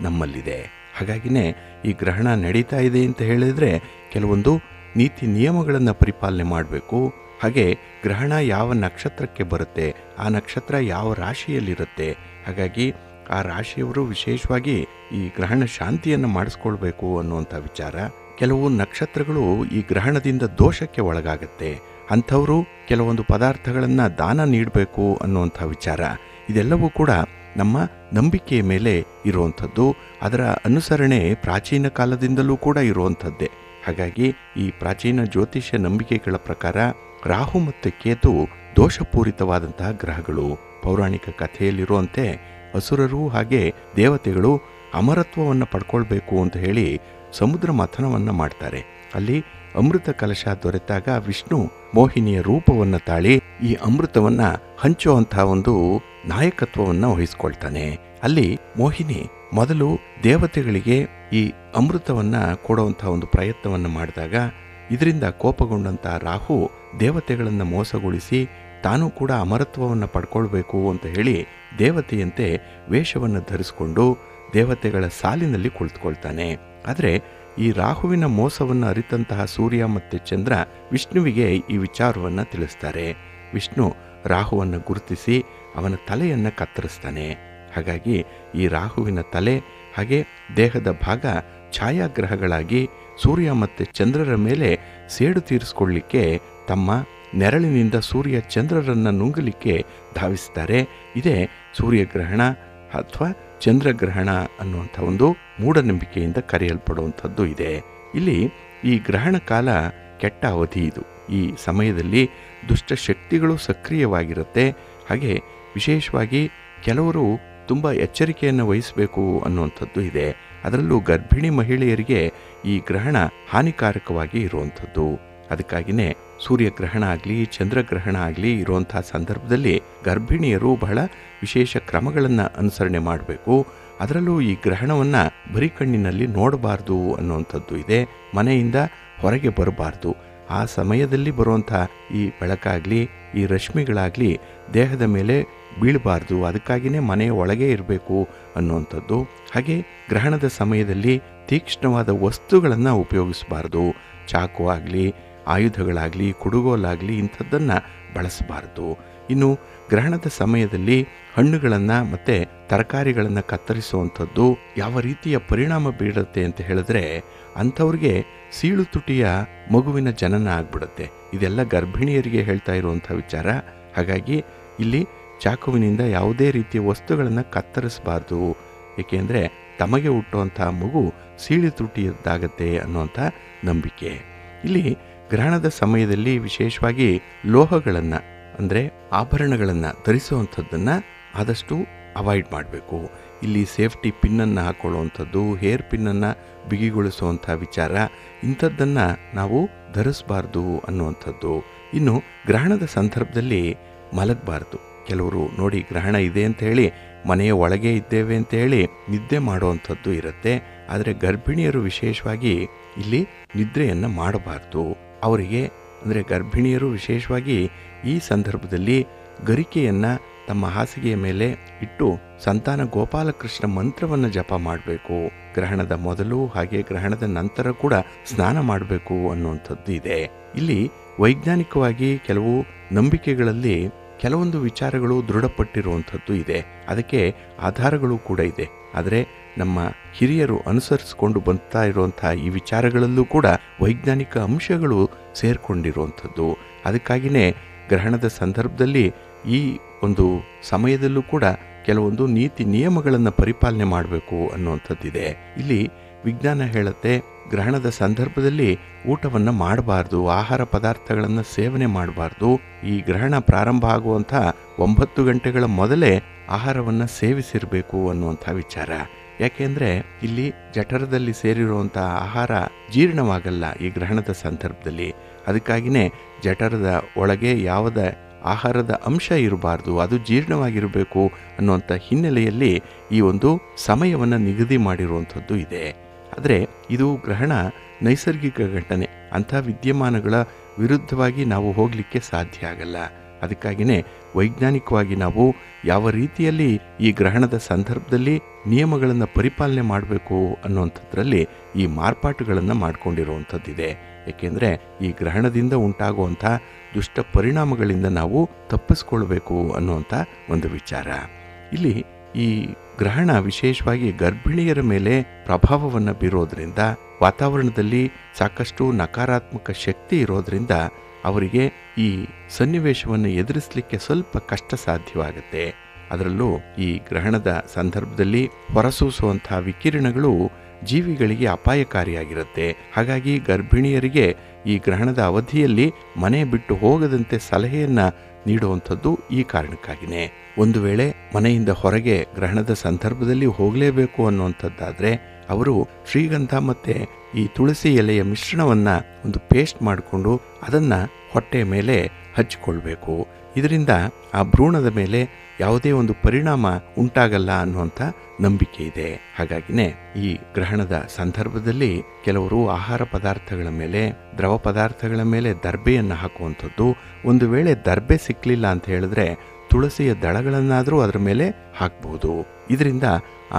ನಮ್ಮಲ್ಲಿದೆ. ಹಾಗಾಗಿನೇ ಈ ಗ್ರಹಣ ನಡೀತಾ ಇದೆ ಅಂತ ಹೇಳಿದರೆ ಕೆಲವೊಂದು ನೀತಿ ನಿಯಮಗಳನ್ನು ಪರಿಪಾಲನೆ ಮಾಡಬೇಕು. ಹಾಗೆ ಗ್ರಹಣ ಯಾವ ನಕ್ಷತ್ರಕ್ಕೆ ಬರುತ್ತೆ, ಆ ನಕ್ಷತ್ರ ಯಾವ ರಾಶಿಯಲ್ಲಿರುತ್ತೆ, ಹಾಗಾಗಿ ಆ ರಾಶಿಯವರು ವಿಶೇಷವಾಗಿ ಈ ಗ್ರಹಣ ಶಾಂತಿಯನ್ನು ಮಾಡಿಸ್ಕೊಳ್ಬೇಕು ಅನ್ನುವಂಥ ವಿಚಾರ. ಕೆಲವು ನಕ್ಷತ್ರಗಳು ಈ ಗ್ರಹಣದಿಂದ ದೋಷಕ್ಕೆ ಒಳಗಾಗತ್ತೆ. ಅಂಥವರು ಕೆಲವೊಂದು ಪದಾರ್ಥಗಳನ್ನು ದಾನ ನೀಡಬೇಕು ಅನ್ನುವಂಥ ವಿಚಾರ. ಇದೆಲ್ಲವೂ ಕೂಡ ನಮ್ಮ ನಂಬಿಕೆಯ ಮೇಲೆ ಇರುವಂಥದ್ದು. ಅದರ ಅನುಸರಣೆ ಪ್ರಾಚೀನ ಕಾಲದಿಂದಲೂ ಕೂಡ ಇರುವಂಥದ್ದೇ. ಹಾಗಾಗಿ ಈ ಪ್ರಾಚೀನ ಜ್ಯೋತಿಷ್ಯ ನಂಬಿಕೆಗಳ ಪ್ರಕಾರ ರಾಹು ಮತ್ತು ಕೇತು ದೋಷಪೂರಿತವಾದಂತಹ ಗ್ರಹಗಳು. ಪೌರಾಣಿಕ ಕಥೆಯಲ್ಲಿರುವಂತೆ ಅಸುರರು ಹಾಗೆ ದೇವತೆಗಳು ಅಮರತ್ವವನ್ನು ಪಡ್ಕೊಳ್ಬೇಕು ಅಂತ ಹೇಳಿ ಸಮುದ್ರ ಮಥನವನ್ನು ಮಾಡ್ತಾರೆ. ಅಲ್ಲಿ ಅಮೃತ ಕಲಶ ದೊರೆತಾಗ ವಿಷ್ಣು ಮೋಹಿನಿಯ ರೂಪವನ್ನು ತಾಳಿ ಈ ಅಮೃತವನ್ನ ಹಂಚುವಂತಹ ಒಂದು ನಾಯಕತ್ವವನ್ನು ವಹಿಸ್ಕೊಳ್ತಾನೆ. ಅಲ್ಲಿ ಮೋಹಿನಿ ಮೊದಲು ದೇವತೆಗಳಿಗೆ ಈ ಅಮೃತವನ್ನ ಕೊಡುವಂತಹ ಒಂದು ಪ್ರಯತ್ನವನ್ನು ಮಾಡಿದಾಗ ಇದರಿಂದ ಕೋಪಗೊಂಡಂತಹ ರಾಹು ದೇವತೆಗಳನ್ನು ಮೋಸಗೊಳಿಸಿ ತಾನೂ ಕೂಡ ಅಮರತ್ವವನ್ನು ಪಡ್ಕೊಳ್ಬೇಕು ಅಂತ ಹೇಳಿ ದೇವತೆಯಂತೆ ವೇಷವನ್ನು ಧರಿಸಿಕೊಂಡು ದೇವತೆಗಳ ಸಾಲಿನಲ್ಲಿ ಕುಳಿತುಕೊಳ್ತಾನೆ. ಆದರೆ ಈ ರಾಹುವಿನ ಮೋಸವನ್ನು ಅರಿತಂತಹ ಸೂರ್ಯ ಮತ್ತು ಚಂದ್ರ ವಿಷ್ಣುವಿಗೆ ಈ ವಿಚಾರವನ್ನು ತಿಳಿಸ್ತಾರೆ. ವಿಷ್ಣು ರಾಹುವನ್ನು ಗುರುತಿಸಿ ಅವನ ತಲೆಯನ್ನು ಕತ್ತರಿಸ್ತಾನೆ. ಹಾಗಾಗಿ ಈ ರಾಹುವಿನ ತಲೆ ಹಾಗೆ ದೇಹದ ಭಾಗ ಛಾಯಾಗ್ರಹಗಳಾಗಿ ಸೂರ್ಯ ಮತ್ತು ಚಂದ್ರರ ಮೇಲೆ ಸೇಡು ತೀರಿಸಿಕೊಳ್ಳಲಿಕ್ಕೆ ತಮ್ಮ ನೆರಳಿನಿಂದ ಸೂರ್ಯ ಚಂದ್ರರನ್ನು ನುಂಗಲಿಕ್ಕೆ ಧಾವಿಸ್ತಾರೆ. ಇದೇ ಸೂರ್ಯಗ್ರಹಣ ಅಥವಾ ಚಂದ್ರಗ್ರಹಣ ಅನ್ನುವಂಥ ಒಂದು ಮೂಢನಂಬಿಕೆಯಿಂದ ಕರೆಯಲ್ಪಡುವಂಥದ್ದು ಇದೆ. ಇಲ್ಲಿ ಈ ಗ್ರಹಣ ಕಾಲ ಕೆಟ್ಟ ಅವಧಿ ಇದು. ಈ ಸಮಯದಲ್ಲಿ ದುಷ್ಟ ಶಕ್ತಿಗಳು ಸಕ್ರಿಯವಾಗಿರುತ್ತೆ. ಹಾಗೆ ವಿಶೇಷವಾಗಿ ಕೆಲವರು ತುಂಬ ಎಚ್ಚರಿಕೆಯನ್ನು ವಹಿಸಬೇಕು ಅನ್ನುವಂಥದ್ದು ಇದೆ. ಅದರಲ್ಲೂ ಗರ್ಭಿಣಿ ಮಹಿಳೆಯರಿಗೆ ಈ ಗ್ರಹಣ ಹಾನಿಕಾರಕವಾಗಿ ಇರುವಂಥದ್ದು. ಅದಕ್ಕಾಗಿಯೇ ಸೂರ್ಯಗ್ರಹಣ ಆಗಲಿ ಚಂದ್ರಗ್ರಹಣ ಆಗಲಿ ಇರುವಂಥ ಸಂದರ್ಭದಲ್ಲಿ ಗರ್ಭಿಣಿಯರು ಬಹಳ ವಿಶೇಷ ಕ್ರಮಗಳನ್ನು ಅನುಸರಣೆ ಮಾಡಬೇಕು. ಅದರಲ್ಲೂ ಈ ಗ್ರಹಣವನ್ನು ಬರೀ ಕಣ್ಣಿನಲ್ಲಿ ನೋಡಬಾರ್ದು ಅನ್ನುವಂಥದ್ದು ಇದೆ. ಮನೆಯಿಂದ ಹೊರಗೆ ಬರಬಾರ್ದು. ಆ ಸಮಯದಲ್ಲಿ ಬರುವಂಥ ಈ ಬೆಳಕಾಗಲಿ ಈ ರಶ್ಮಿಗಳಾಗಲಿ ದೇಹದ ಮೇಲೆ ಬೀಳಬಾರ್ದು. ಅದಕ್ಕಾಗಿಯೇ ಮನೆಯ ಒಳಗೆ ಇರಬೇಕು ಅನ್ನುವಂಥದ್ದು. ಹಾಗೆ ಗ್ರಹಣದ ಸಮಯದಲ್ಲಿ ತೀಕ್ಷ್ಣವಾದ ವಸ್ತುಗಳನ್ನು ಉಪಯೋಗಿಸಬಾರ್ದು. ಚಾಕು ಆಗಲಿ ಆಯುಧಗಳಾಗಲಿ ಕುಡುಗೋಲಾಗಲಿ ಇಂಥದ್ದನ್ನು ಬಳಸಬಾರ್ದು. ಇನ್ನು ಗ್ರಹಣದ ಸಮಯದಲ್ಲಿ ಹಣ್ಣುಗಳನ್ನು ಮತ್ತು ತರಕಾರಿಗಳನ್ನು ಕತ್ತರಿಸುವಂಥದ್ದು ಯಾವ ರೀತಿಯ ಪರಿಣಾಮ ಬೀಳುತ್ತೆ ಅಂತ ಹೇಳಿದ್ರೆ ಅಂಥವ್ರಿಗೆ ಸೀಳು ತುಟಿಯ ಮಗುವಿನ ಜನನ ಆಗ್ಬಿಡುತ್ತೆ. ಇದೆಲ್ಲ ಗರ್ಭಿಣಿಯರಿಗೆ ಹೇಳ್ತಾ ಇರುವಂಥ ವಿಚಾರ. ಹಾಗಾಗಿ ಇಲ್ಲಿ ಚಾಕುವಿನಿಂದ ಯಾವುದೇ ರೀತಿಯ ವಸ್ತುಗಳನ್ನು ಕತ್ತರಿಸಬಾರ್ದು. ಏಕೆಂದರೆ ತಮಗೆ ಹುಟ್ಟುವಂಥ ಮಗು ಸೀಳು ತುಟಿಯದ್ದಾಗತ್ತೆ ಅನ್ನುವಂಥ ನಂಬಿಕೆ. ಇಲ್ಲಿ ಗ್ರಹಣದ ಸಮಯದಲ್ಲಿ ವಿಶೇಷವಾಗಿ ಲೋಹಗಳನ್ನು ಅಂದರೆ ಆಭರಣಗಳನ್ನು ಧರಿಸುವಂಥದ್ದನ್ನು ಆದಷ್ಟು ಅವಾಯ್ಡ್ ಮಾಡಬೇಕು. ಇಲ್ಲಿ ಸೇಫ್ಟಿ ಪಿನ್ನನ್ನು ಹಾಕೊಳ್ಳುವಂಥದ್ದು, ಹೇರ್ ಪಿನ್ನನ್ನು ಬಿಗಿಗೊಳಿಸುವಂಥ ವಿಚಾರ ಇಂಥದ್ದನ್ನು ನಾವು ಧರಿಸಬಾರ್ದು ಅನ್ನುವಂಥದ್ದು. ಇನ್ನು ಗ್ರಹಣದ ಸಂದರ್ಭದಲ್ಲಿ ಮಲಗಬಾರ್ದು. ಕೆಲವರು ನೋಡಿ ಗ್ರಹಣ ಇದೆ ಅಂತ ಹೇಳಿ ಮನೆಯ ಒಳಗೆ ಇದ್ದೇವೆ ಅಂತ ಹೇಳಿ ನಿದ್ದೆ ಮಾಡುವಂಥದ್ದು ಇರುತ್ತೆ. ಆದರೆ ಗರ್ಭಿಣಿಯರು ವಿಶೇಷವಾಗಿ ಇಲ್ಲಿ ನಿದ್ರೆಯನ್ನು ಮಾಡಬಾರ್ದು. ಅವರಿಗೆ ಅಂದರೆ ಗರ್ಭಿಣಿಯರು ವಿಶೇಷವಾಗಿ ಈ ಸಂದರ್ಭದಲ್ಲಿ ಗರಿಕೆಯನ್ನು ತಮ್ಮ ಹಾಸಿಗೆಯ ಮೇಲೆ ಇಟ್ಟು ಸಂತಾನ ಗೋಪಾಲಕೃಷ್ಣ ಮಂತ್ರವನ್ನು ಜಪ ಮಾಡಬೇಕು. ಗ್ರಹಣದ ಮೊದಲು ಹಾಗೆ ಗ್ರಹಣದ ನಂತರ ಕೂಡ ಸ್ನಾನ ಮಾಡಬೇಕು ಅನ್ನುವಂಥದ್ದು ಇದೆ. ಇಲ್ಲಿ ವೈಜ್ಞಾನಿಕವಾಗಿ ಕೆಲವು ನಂಬಿಕೆಗಳಲ್ಲಿ ಕೆಲವೊಂದು ವಿಚಾರಗಳು ದೃಢಪಟ್ಟಿರುವಂಥದ್ದು ಇದೆ. ಅದಕ್ಕೆ ಆಧಾರಗಳು ಕೂಡ ಇದೆ. ಆದರೆ ನಮ್ಮ ಹಿರಿಯರು ಅನುಸರಿಸಿಕೊಂಡು ಬರ್ತಾ ಇರುವಂಥ ಈ ವಿಚಾರಗಳಲ್ಲೂ ಕೂಡ ವೈಜ್ಞಾನಿಕ ಅಂಶಗಳು ಸೇರ್ಕೊಂಡಿರುವಂಥದ್ದು. ಅದಕ್ಕಾಗಿಯೇ ಗ್ರಹಣದ ಸಂದರ್ಭದಲ್ಲಿ ಈ ಒಂದು ಸಮಯದಲ್ಲೂ ಕೂಡ ಕೆಲವೊಂದು ನೀತಿ ನಿಯಮಗಳನ್ನು ಪರಿಪಾಲನೆ ಮಾಡಬೇಕು ಅನ್ನುವಂಥದ್ದಿದೆ. ಇಲ್ಲಿ ವಿಜ್ಞಾನ ಹೇಳುತ್ತೆ ಗ್ರಹಣದ ಸಂದರ್ಭದಲ್ಲಿ ಊಟವನ್ನು ಮಾಡಬಾರ್ದು, ಆಹಾರ ಪದಾರ್ಥಗಳನ್ನು ಸೇವನೆ ಮಾಡಬಾರ್ದು. ಈ ಗ್ರಹಣ ಪ್ರಾರಂಭ ಆಗುವಂಥ 9 ಗಂಟೆಗಳ ಮೊದಲೇ ಆಹಾರವನ್ನು ಸೇವಿಸಿರಬೇಕು ಅನ್ನುವಂಥ ವಿಚಾರ. ಯಾಕೆಂದರೆ ಇಲ್ಲಿ ಜಠರದಲ್ಲಿ ಸೇರಿರುವಂಥ ಆಹಾರ ಜೀರ್ಣವಾಗಲ್ಲ ಈ ಗ್ರಹಣದ ಸಂದರ್ಭದಲ್ಲಿ. ಅದಕ್ಕಾಗಿಯೇ ಜಠರದ ಒಳಗೆ ಯಾವುದೇ ಆಹಾರದ ಅಂಶ ಇರಬಾರ್ದು, ಅದು ಜೀರ್ಣವಾಗಿರಬೇಕು ಅನ್ನುವಂಥ ಹಿನ್ನೆಲೆಯಲ್ಲಿ ಈ ಒಂದು ಸಮಯವನ್ನು ನಿಗದಿ ಮಾಡಿರುವಂಥದ್ದು ಇದೆ. ಆದರೆ ಇದು ಗ್ರಹಣ ನೈಸರ್ಗಿಕ ಘಟನೆ. ಅಂಥ ವಿದ್ಯಮಾನಗಳ ವಿರುದ್ಧವಾಗಿ ನಾವು ಹೋಗಲಿಕ್ಕೆ ಸಾಧ್ಯ ಆಗಲ್ಲ. ಅದಕ್ಕಾಗಿಯೇ ವೈಜ್ಞಾನಿಕವಾಗಿ ನಾವು ಯಾವ ರೀತಿಯಲ್ಲಿ ಈ ಗ್ರಹಣದ ಸಂದರ್ಭದಲ್ಲಿ ನಿಯಮಗಳನ್ನು ಪರಿಪಾಲನೆ ಮಾಡಬೇಕು ಅನ್ನುವಂಥದ್ರಲ್ಲಿ ಈ ಮಾರ್ಪಾಟುಗಳನ್ನು ಮಾಡಿಕೊಂಡಿರುವಂಥದ್ದಿದೆ. ಏಕೆಂದರೆ ಈ ಗ್ರಹಣದಿಂದ ಉಂಟಾಗುವಂಥ ದುಷ್ಟ ಪರಿಣಾಮಗಳಿಂದ ನಾವು ತಪ್ಪಿಸ್ಕೊಳ್ಬೇಕು ಅನ್ನುವಂಥ ಒಂದು ವಿಚಾರ. ಇಲ್ಲಿ ಈ ಗ್ರಹಣ ವಿಶೇಷವಾಗಿ ಗರ್ಭಿಣಿಯರ ಮೇಲೆ ಪ್ರಭಾವವನ್ನು ಬೀರೋದ್ರಿಂದ ವಾತಾವರಣದಲ್ಲಿ ಸಾಕಷ್ಟು ನಕಾರಾತ್ಮಕ ಶಕ್ತಿ ಇರೋದ್ರಿಂದ ಅವರಿಗೆ ಈ ಸನ್ನಿವೇಶವನ್ನು ಎದುರಿಸಲಿಕ್ಕೆ ಸ್ವಲ್ಪ ಕಷ್ಟ ಸಾಧ್ಯವಾಗುತ್ತೆ. ಅದರಲ್ಲೂ ಈ ಗ್ರಹಣದ ಸಂದರ್ಭದಲ್ಲಿ ಹೊರಸೂಸುವಂತಹ ವಿಕಿರಣಗಳು ಜೀವಿಗಳಿಗೆ ಅಪಾಯಕಾರಿಯಾಗಿರುತ್ತೆ. ಹಾಗಾಗಿ ಗರ್ಭಿಣಿಯರಿಗೆ ಈ ಗ್ರಹಣದ ಅವಧಿಯಲ್ಲಿ ಮನೆ ಬಿಟ್ಟು ಹೋಗದಂತೆ ಸಲಹೆಯನ್ನ ನೀಡುವಂಥದ್ದು ಈ ಕಾರಣಕ್ಕಾಗಿಯೇ. ಒಂದು ವೇಳೆ ಮನೆಯಿಂದ ಹೊರಗೆ ಗ್ರಹಣದ ಸಂದರ್ಭದಲ್ಲಿ ಹೋಗಲೇಬೇಕು ಅನ್ನುವಂಥದ್ದಾದ್ರೆ ಅವರು ಶ್ರೀಗಂಧ ಮತ್ತೆ ಈ ತುಳಸಿ ಎಲೆಯ ಮಿಶ್ರಣವನ್ನ ಒಂದು ಪೇಸ್ಟ್ ಮಾಡಿಕೊಂಡು ಅದನ್ನ ಹೊಟ್ಟೆ ಮೇಲೆ ಹಚ್ಚಿಕೊಳ್ಬೇಕು. ಇದರಿಂದ ಆ ಭ್ರೂಣದ ಮೇಲೆ ಯಾವುದೇ ಒಂದು ಪರಿಣಾಮ ಉಂಟಾಗಲ್ಲ ಅನ್ನುವಂಥ ನಂಬಿಕೆ ಇದೆ. ಹಾಗಾಗಿನೇ ಈ ಗ್ರಹಣದ ಸಂದರ್ಭದಲ್ಲಿ ಕೆಲವರು ಆಹಾರ ಪದಾರ್ಥಗಳ ಮೇಲೆ, ದ್ರವ ಪದಾರ್ಥಗಳ ಮೇಲೆ ದರ್ಬೆಯನ್ನು ಹಾಕುವಂಥದ್ದು. ಒಂದು ವೇಳೆ ದರ್ಬೆ ಸಿಕ್ಕಲಿಲ್ಲ ಅಂತ ಹೇಳಿದ್ರೆ ತುಳಸಿಯ ದಳಗಳನ್ನಾದರೂ ಅದರ ಮೇಲೆ ಹಾಕಬಹುದು. ಇದರಿಂದ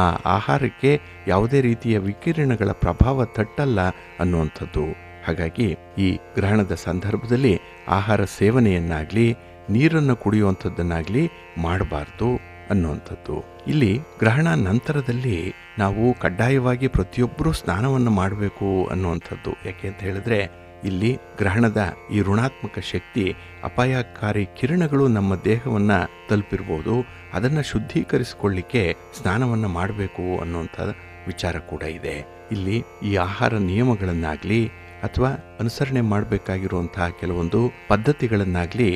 ಆ ಆಹಾರಕ್ಕೆ ಯಾವುದೇ ರೀತಿಯ ವಿಕಿರಣಗಳ ಪ್ರಭಾವ ತಟ್ಟಲ್ಲ ಅನ್ನುವಂಥದ್ದು. ಹಾಗಾಗಿ ಈ ಗ್ರಹಣದ ಸಂದರ್ಭದಲ್ಲಿ ಆಹಾರ ಸೇವನೆಯನ್ನಾಗಲಿ ನೀರನ್ನು ಕುಡಿಯುವಂಥದ್ದನ್ನಾಗಲಿ ಮಾಡಬಾರ್ದು ಅನ್ನುವಂಥದ್ದು. ಇಲ್ಲಿ ಗ್ರಹಣ ನಂತರದಲ್ಲಿ ನಾವು ಕಡ್ಡಾಯವಾಗಿ ಪ್ರತಿಯೊಬ್ಬರೂ ಸ್ನಾನವನ್ನು ಮಾಡಬೇಕು ಅನ್ನುವಂಥದ್ದು. ಯಾಕೆ ಅಂತ ಹೇಳಿದ್ರೆ ಇಲ್ಲಿ ಗ್ರಹಣದ ಈ ಋಣಾತ್ಮಕ ಶಕ್ತಿ, ಅಪಾಯಕಾರಿ ಕಿರಣಗಳು ನಮ್ಮ ದೇಹವನ್ನ ತಲುಪಿರ್ಬೋದು. ಅದನ್ನು ಶುದ್ಧೀಕರಿಸಿಕೊಳ್ಳಿಕ್ಕೆ ಸ್ನಾನವನ್ನು ಮಾಡಬೇಕು ಅನ್ನುವಂಥ ವಿಚಾರ ಕೂಡ ಇದೆ. ಇಲ್ಲಿ ಈ ಆಹಾರ ನಿಯಮಗಳನ್ನಾಗಲಿ ಅಥವಾ ಅನುಸರಣೆ ಮಾಡಬೇಕಾಗಿರುವಂತಹ ಕೆಲವೊಂದು ಪದ್ಧತಿಗಳನ್ನಾಗಲಿ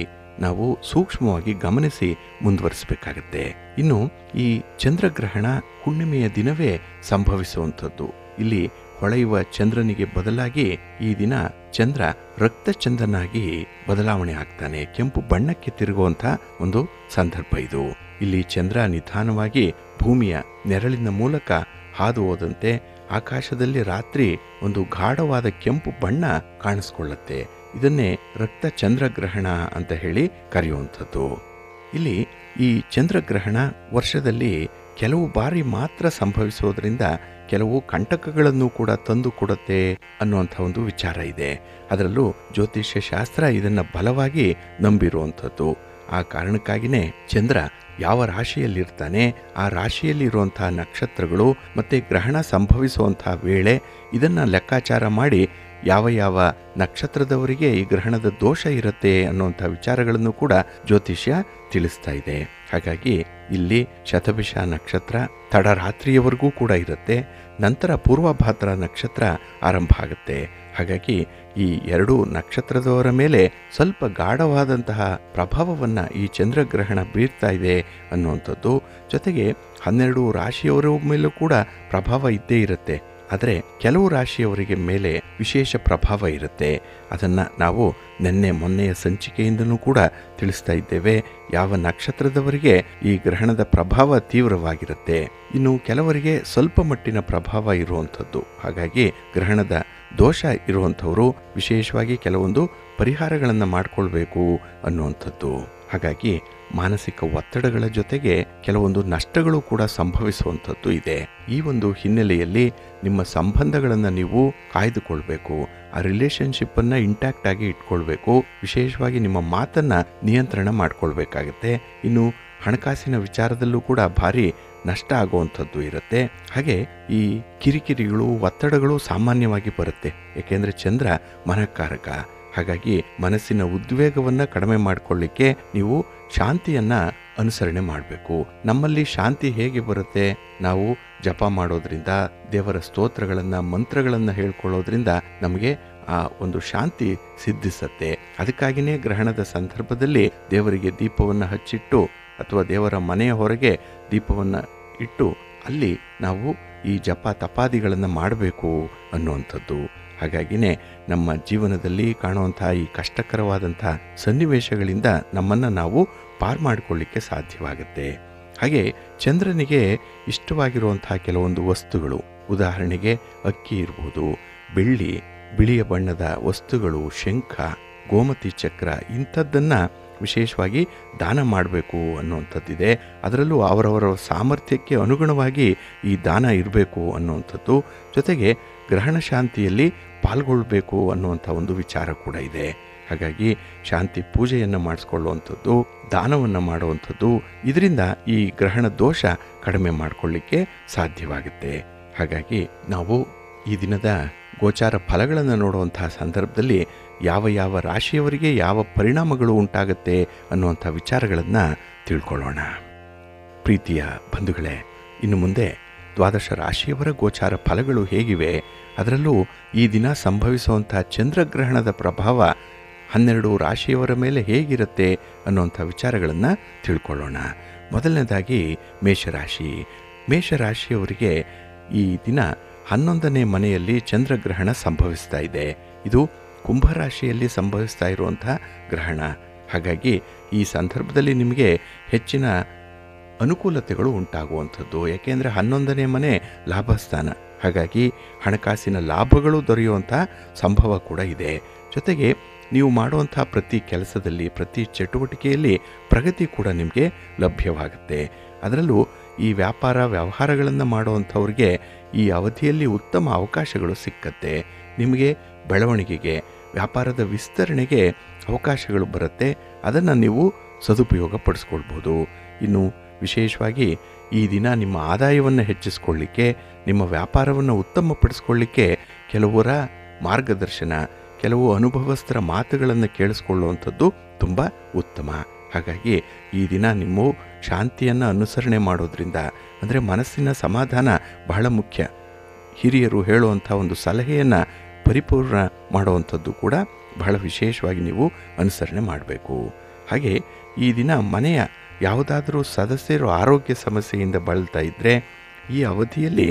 ನಾವು ಸೂಕ್ಷ್ಮವಾಗಿ ಗಮನಿಸಿ ಮುಂದುವರಿಸಬೇಕಾಗತ್ತೆ. ಇನ್ನು ಈ ಚಂದ್ರಗ್ರಹಣ ಹುಣ್ಣಿಮೆಯ ದಿನವೇ ಸಂಭವಿಸುವಂಥದ್ದು. ಇಲ್ಲಿ ಹೊಳೆಯುವ ಚಂದ್ರನಿಗೆ ಬದಲಾಗಿ ಈ ದಿನ ಚಂದ್ರ ರಕ್ತಚಂದ್ರನಾಗಿ ಬದಲಾವಣೆ ಆಗ್ತಾನೆ, ಕೆಂಪು ಬಣ್ಣಕ್ಕೆ ತಿರುಗುವಂತ ಒಂದು ಸಂದರ್ಭ ಇದು. ಇಲ್ಲಿ ಚಂದ್ರ ನಿಧಾನವಾಗಿ ಭೂಮಿಯ ನೆರಳಿನ ಮೂಲಕ ಹಾದು ಹೋದಂತೆ ಆಕಾಶದಲ್ಲಿ ರಾತ್ರಿ ಒಂದು ಗಾಢವಾದ ಕೆಂಪು ಬಣ್ಣ ಕಾಣಿಸ್ಕೊಳ್ಳುತ್ತೆ. ಇದನ್ನೇ ರಕ್ತ ಚಂದ್ರಗ್ರಹಣ ಅಂತ ಹೇಳಿ ಕರೆಯುವಂಥದ್ದು. ಇಲ್ಲಿ ಈ ಚಂದ್ರಗ್ರಹಣ ವರ್ಷದಲ್ಲಿ ಕೆಲವು ಬಾರಿ ಮಾತ್ರ ಸಂಭವಿಸೋದ್ರಿಂದ ಕೆಲವು ಕಂಟಕಗಳನ್ನು ಕೂಡ ತಂದು ಕೊಡುತ್ತೆ ಅನ್ನುವಂಥ ಒಂದು ವಿಚಾರ ಇದೆ. ಅದರಲ್ಲೂ ಜ್ಯೋತಿಷ್ಯ ಶಾಸ್ತ್ರ ಇದನ್ನ ಬಲವಾಗಿ ನಂಬಿರುವಂಥದ್ದು. ಆ ಕಾರಣಕ್ಕಾಗಿಯೇ ಚಂದ್ರ ಯಾವ ರಾಶಿಯಲ್ಲಿರ್ತಾನೆ, ಆ ರಾಶಿಯಲ್ಲಿರುವಂತಹ ನಕ್ಷತ್ರಗಳು ಮತ್ತೆ ಗ್ರಹಣ ಸಂಭವಿಸುವಂತಹ ವೇಳೆ ಇದನ್ನ ಲೆಕ್ಕಾಚಾರ ಮಾಡಿ ಯಾವ ಯಾವ ನಕ್ಷತ್ರದವರಿಗೆ ಈ ಗ್ರಹಣದ ದೋಷ ಇರುತ್ತೆ ಅನ್ನುವಂಥ ವಿಚಾರಗಳನ್ನು ಕೂಡ ಜ್ಯೋತಿಷ್ಯ ತಿಳಿಸ್ತಾ ಇದೆ. ಹಾಗಾಗಿ ಇಲ್ಲಿ ಶತಭಿಷ ನಕ್ಷತ್ರ ತಡರಾತ್ರಿಯವರೆಗೂ ಕೂಡ ಇರುತ್ತೆ. ನಂತರ ಪೂರ್ವಭಾದ್ರ ನಕ್ಷತ್ರ ಆರಂಭ ಆಗುತ್ತೆ. ಹಾಗಾಗಿ ಈ ಎರಡು ನಕ್ಷತ್ರದವರ ಮೇಲೆ ಸ್ವಲ್ಪ ಗಾಢವಾದಂತಹ ಪ್ರಭಾವವನ್ನ ಈ ಚಂದ್ರಗ್ರಹಣ ಬೀರ್ತಾ ಇದೆ ಅನ್ನುವಂಥದ್ದು. ಜೊತೆಗೆ 12 ರಾಶಿಯವರ ಮೇಲೂ ಕೂಡ ಪ್ರಭಾವ ಇದ್ದೇ ಇರುತ್ತೆ. ಆದರೆ ಕೆಲವು ರಾಶಿಯವರಿಗೆ ಮೇಲೆ ವಿಶೇಷ ಪ್ರಭಾವ ಇರುತ್ತೆ. ಅದನ್ನ ನಾವು ಮೊನ್ನೆಯ ಸಂಚಿಕೆಯಿಂದಲೂ ಕೂಡ ತಿಳಿಸ್ತಾ ಇದ್ದೇವೆ. ಯಾವ ನಕ್ಷತ್ರದವರಿಗೆ ಈ ಗ್ರಹಣದ ಪ್ರಭಾವ ತೀವ್ರವಾಗಿರುತ್ತೆ, ಇನ್ನು ಕೆಲವರಿಗೆ ಸ್ವಲ್ಪ ಮಟ್ಟಿನ ಪ್ರಭಾವ ಇರುವಂಥದ್ದು. ಹಾಗಾಗಿ ಗ್ರಹಣದ ದೋಷ ಇರುವಂಥವರು ವಿಶೇಷವಾಗಿ ಕೆಲವೊಂದು ಪರಿಹಾರಗಳನ್ನು ಮಾಡಿಕೊಳ್ಬೇಕು ಅನ್ನುವಂಥದ್ದು. ಹಾಗಾಗಿ ಮಾನಸಿಕ ಒತ್ತಡಗಳ ಜೊತೆಗೆ ಕೆಲವೊಂದು ನಷ್ಟಗಳು ಕೂಡ ಸಂಭವಿಸುವಂಥದ್ದು ಇದೆ. ಈ ಒಂದು ಹಿನ್ನೆಲೆಯಲ್ಲಿ ನಿಮ್ಮ ಸಂಬಂಧಗಳನ್ನು ನೀವು ಕಾಯ್ದುಕೊಳ್ಬೇಕು. ಆ ರಿಲೇಶನ್ಶಿಪ್ ಅನ್ನ ಇಂಟ್ಯಾಕ್ಟ್ ಆಗಿ ಇಟ್ಕೊಳ್ಬೇಕು. ವಿಶೇಷವಾಗಿ ನಿಮ್ಮ ಮಾತನ್ನ ನಿಯಂತ್ರಣ ಮಾಡ್ಕೊಳ್ಬೇಕಾಗತ್ತೆ. ಇನ್ನು ಹಣಕಾಸಿನ ವಿಚಾರದಲ್ಲೂ ಕೂಡ ಭಾರಿ ನಷ್ಟ ಆಗುವಂಥದ್ದು ಇರುತ್ತೆ. ಹಾಗೆ ಈ ಕಿರಿಕಿರಿಗಳು, ಒತ್ತಡಗಳು ಸಾಮಾನ್ಯವಾಗಿ ಬರುತ್ತೆ. ಏಕೆಂದ್ರೆ ಚಂದ್ರ ಮನಃಕಾರಕ. ಹಾಗಾಗಿ ಮನಸ್ಸಿನ ಉದ್ವೇಗವನ್ನ ಕಡಿಮೆ ಮಾಡಿಕೊಳ್ಳಿಕ್ಕೆ ನೀವು ಶಾಂತಿಯನ್ನ ಅನುಸರಣೆ ಮಾಡಬೇಕು. ನಮ್ಮಲ್ಲಿ ಶಾಂತಿ ಹೇಗೆ ಬರುತ್ತೆ? ನಾವು ಜಪ ಮಾಡೋದ್ರಿಂದ, ದೇವರ ಸ್ತೋತ್ರಗಳನ್ನ, ಮಂತ್ರಗಳನ್ನ ಹೇಳ್ಕೊಳ್ಳೋದ್ರಿಂದ ನಮಗೆ ಆ ಒಂದು ಶಾಂತಿ ಸಿದ್ಧಿಸತ್ತೆ. ಅದಕ್ಕಾಗಿಯೇ ಗ್ರಹಣದ ಸಂದರ್ಭದಲ್ಲಿ ದೇವರಿಗೆ ದೀಪವನ್ನು ಹಚ್ಚಿಟ್ಟು ಅಥವಾ ದೇವರ ಮನೆಯ ಹೊರಗೆ ದೀಪವನ್ನು ಇಟ್ಟು ಅಲ್ಲಿ ನಾವು ಈ ಜಪ ತಪಾದಿಗಳನ್ನು ಮಾಡಬೇಕು ಅನ್ನುವಂಥದ್ದು. ಹಾಗಾಗಿನೇ ನಮ್ಮ ಜೀವನದಲ್ಲಿ ಕಾಣುವಂತಹ ಈ ಕಷ್ಟಕರವಾದಂತಹ ಸನ್ನಿವೇಶಗಳಿಂದ ನಮ್ಮನ್ನು ನಾವು ಪಾರು ಮಾಡಿಕೊಳ್ಳಿಕ್ಕೆ ಸಾಧ್ಯವಾಗುತ್ತೆ. ಹಾಗೆ ಚಂದ್ರನಿಗೆ ಇಷ್ಟವಾಗಿರುವಂತಹ ಕೆಲವೊಂದು ವಸ್ತುಗಳು, ಉದಾಹರಣೆಗೆ ಅಕ್ಕಿ ಇರ್ಬೋದು, ಬೆಳ್ಳಿ, ಬಿಳಿಯ ಬಣ್ಣದ ವಸ್ತುಗಳು, ಶಂಖ, ಗೋಮತಿ ಚಕ್ರ, ಇಂಥದ್ದನ್ನು ವಿಶೇಷವಾಗಿ ದಾನ ಮಾಡಬೇಕು ಅನ್ನುವಂಥದ್ದಿದೆ. ಅದರಲ್ಲೂ ಅವರವರ ಸಾಮರ್ಥ್ಯಕ್ಕೆ ಅನುಗುಣವಾಗಿ ಈ ದಾನ ಇರಬೇಕು ಅನ್ನುವಂಥದ್ದು. ಜೊತೆಗೆ ಗ್ರಹಣ ಶಾಂತಿಯಲ್ಲಿ ಪಾಲ್ಗೊಳ್ಬೇಕು ಅನ್ನುವಂಥ ಒಂದು ವಿಚಾರ ಕೂಡ ಇದೆ. ಹಾಗಾಗಿ ಶಾಂತಿ ಪೂಜೆಯನ್ನು ಮಾಡಿಸ್ಕೊಳ್ಳುವಂಥದ್ದು, ದಾನವನ್ನು ಮಾಡುವಂಥದ್ದು, ಇದರಿಂದ ಈ ಗ್ರಹಣ ದೋಷ ಕಡಿಮೆ ಮಾಡಿಕೊಳ್ಳಿಕ್ಕೆ ಸಾಧ್ಯವಾಗುತ್ತೆ. ಹಾಗಾಗಿ ನಾವು ಈ ದಿನದ ಗೋಚಾರ ಫಲಗಳನ್ನು ನೋಡುವಂತಹ ಸಂದರ್ಭದಲ್ಲಿ ಯಾವ ಯಾವ ರಾಶಿಯವರಿಗೆ ಯಾವ ಪರಿಣಾಮಗಳು ಉಂಟಾಗುತ್ತೆ ಅನ್ನುವಂಥ ವಿಚಾರಗಳನ್ನು ತಿಳ್ಕೊಳ್ಳೋಣ. ಪ್ರೀತಿಯ ಬಂಧುಗಳೇ, ಇನ್ನು ಮುಂದೆ ದ್ವಾದಶ ರಾಶಿಯವರ ಗೋಚಾರ ಫಲಗಳು ಹೇಗಿವೆ, ಅದರಲ್ಲೂ ಈ ದಿನ ಸಂಭವಿಸುವಂಥ ಚಂದ್ರಗ್ರಹಣದ ಪ್ರಭಾವ 12 ರಾಶಿಯವರ ಮೇಲೆ ಹೇಗಿರುತ್ತೆ ಅನ್ನುವಂಥ ವಿಚಾರಗಳನ್ನು ತಿಳ್ಕೊಳ್ಳೋಣ. ಮೊದಲನೇದಾಗಿ ಮೇಷರಾಶಿ. ಮೇಷರಾಶಿಯವರಿಗೆ ಈ ದಿನ 11ನೇ ಮನೆಯಲ್ಲಿ ಚಂದ್ರಗ್ರಹಣ ಸಂಭವಿಸ್ತಾ ಇದೆ. ಇದು ಕುಂಭರಾಶಿಯಲ್ಲಿ ಸಂಭವಿಸ್ತಾ ಇರುವಂಥ ಗ್ರಹಣ. ಹಾಗಾಗಿ ಈ ಸಂದರ್ಭದಲ್ಲಿ ನಿಮಗೆ ಹೆಚ್ಚಿನ ಅನುಕೂಲತೆಗಳು ಉಂಟಾಗುವಂಥದ್ದು. ಯಾಕೆಂದರೆ 11ನೇ ಮನೆ ಲಾಭಸ್ಥಾನ. ಹಾಗಾಗಿ ಹಣಕಾಸಿನ ಲಾಭಗಳು ದೊರೆಯುವಂಥ ಸಂಭವ ಕೂಡ ಇದೆ. ಜೊತೆಗೆ ನೀವು ಮಾಡುವಂಥ ಪ್ರತಿ ಕೆಲಸದಲ್ಲಿ, ಪ್ರತಿ ಚಟುವಟಿಕೆಯಲ್ಲಿ ಪ್ರಗತಿ ಕೂಡ ನಿಮಗೆ ಲಭ್ಯವಾಗುತ್ತೆ. ಅದರಲ್ಲೂ ಈ ವ್ಯಾಪಾರ ವ್ಯವಹಾರಗಳನ್ನು ಮಾಡುವಂಥವ್ರಿಗೆ ಈ ಅವಧಿಯಲ್ಲಿ ಉತ್ತಮ ಅವಕಾಶಗಳು ಸಿಕ್ಕತ್ತೆ. ನಿಮಗೆ ಬೆಳವಣಿಗೆಗೆ, ವ್ಯಾಪಾರದ ವಿಸ್ತರಣೆಗೆ ಅವಕಾಶಗಳು ಬರುತ್ತೆ. ಅದನ್ನು ನೀವು ಸದುಪಯೋಗ ಪಡಿಸ್ಕೊಳ್ಬೋದು. ಇನ್ನು ವಿಶೇಷವಾಗಿ ಈ ದಿನ ನಿಮ್ಮ ಆದಾಯವನ್ನು ಹೆಚ್ಚಿಸ್ಕೊಳ್ಳಿಕ್ಕೆ, ನಿಮ್ಮ ವ್ಯಾಪಾರವನ್ನು ಉತ್ತಮಪಡಿಸ್ಕೊಳ್ಳಿಕ್ಕೆ ಕೆಲವರ ಮಾರ್ಗದರ್ಶನ, ಕೆಲವು ಅನುಭವಸ್ಥರ ಮಾತುಗಳನ್ನು ಕೇಳಿಸ್ಕೊಳ್ಳುವಂಥದ್ದು ತುಂಬ ಉತ್ತಮ. ಹಾಗಾಗಿ ಈ ದಿನ ನಿಮ್ಮ ಶಾಂತಿಯನ್ನು ಅನುಸರಣೆ ಮಾಡೋದ್ರಿಂದ, ಅಂದರೆ ಮನಸ್ಸಿನ ಸಮಾಧಾನ ಬಹಳ ಮುಖ್ಯ. ಹಿರಿಯರು ಹೇಳುವಂಥ ಒಂದು ಸಲಹೆಯನ್ನು ಪರಿಪೂರ್ಣ ಮಾಡುವಂಥದ್ದು ಕೂಡ ಬಹಳ ವಿಶೇಷವಾಗಿ ನೀವು ಅನುಸರಣೆ ಮಾಡಬೇಕು. ಹಾಗೆ ಈ ದಿನ ಮನೆಯ ಯಾವುದಾದರೂ ಸದಸ್ಯರು ಆರೋಗ್ಯ ಸಮಸ್ಯೆಯಿಂದ ಬಳಲ್ತಾ ಇದ್ದರೆ ಈ ಅವಧಿಯಲ್ಲಿ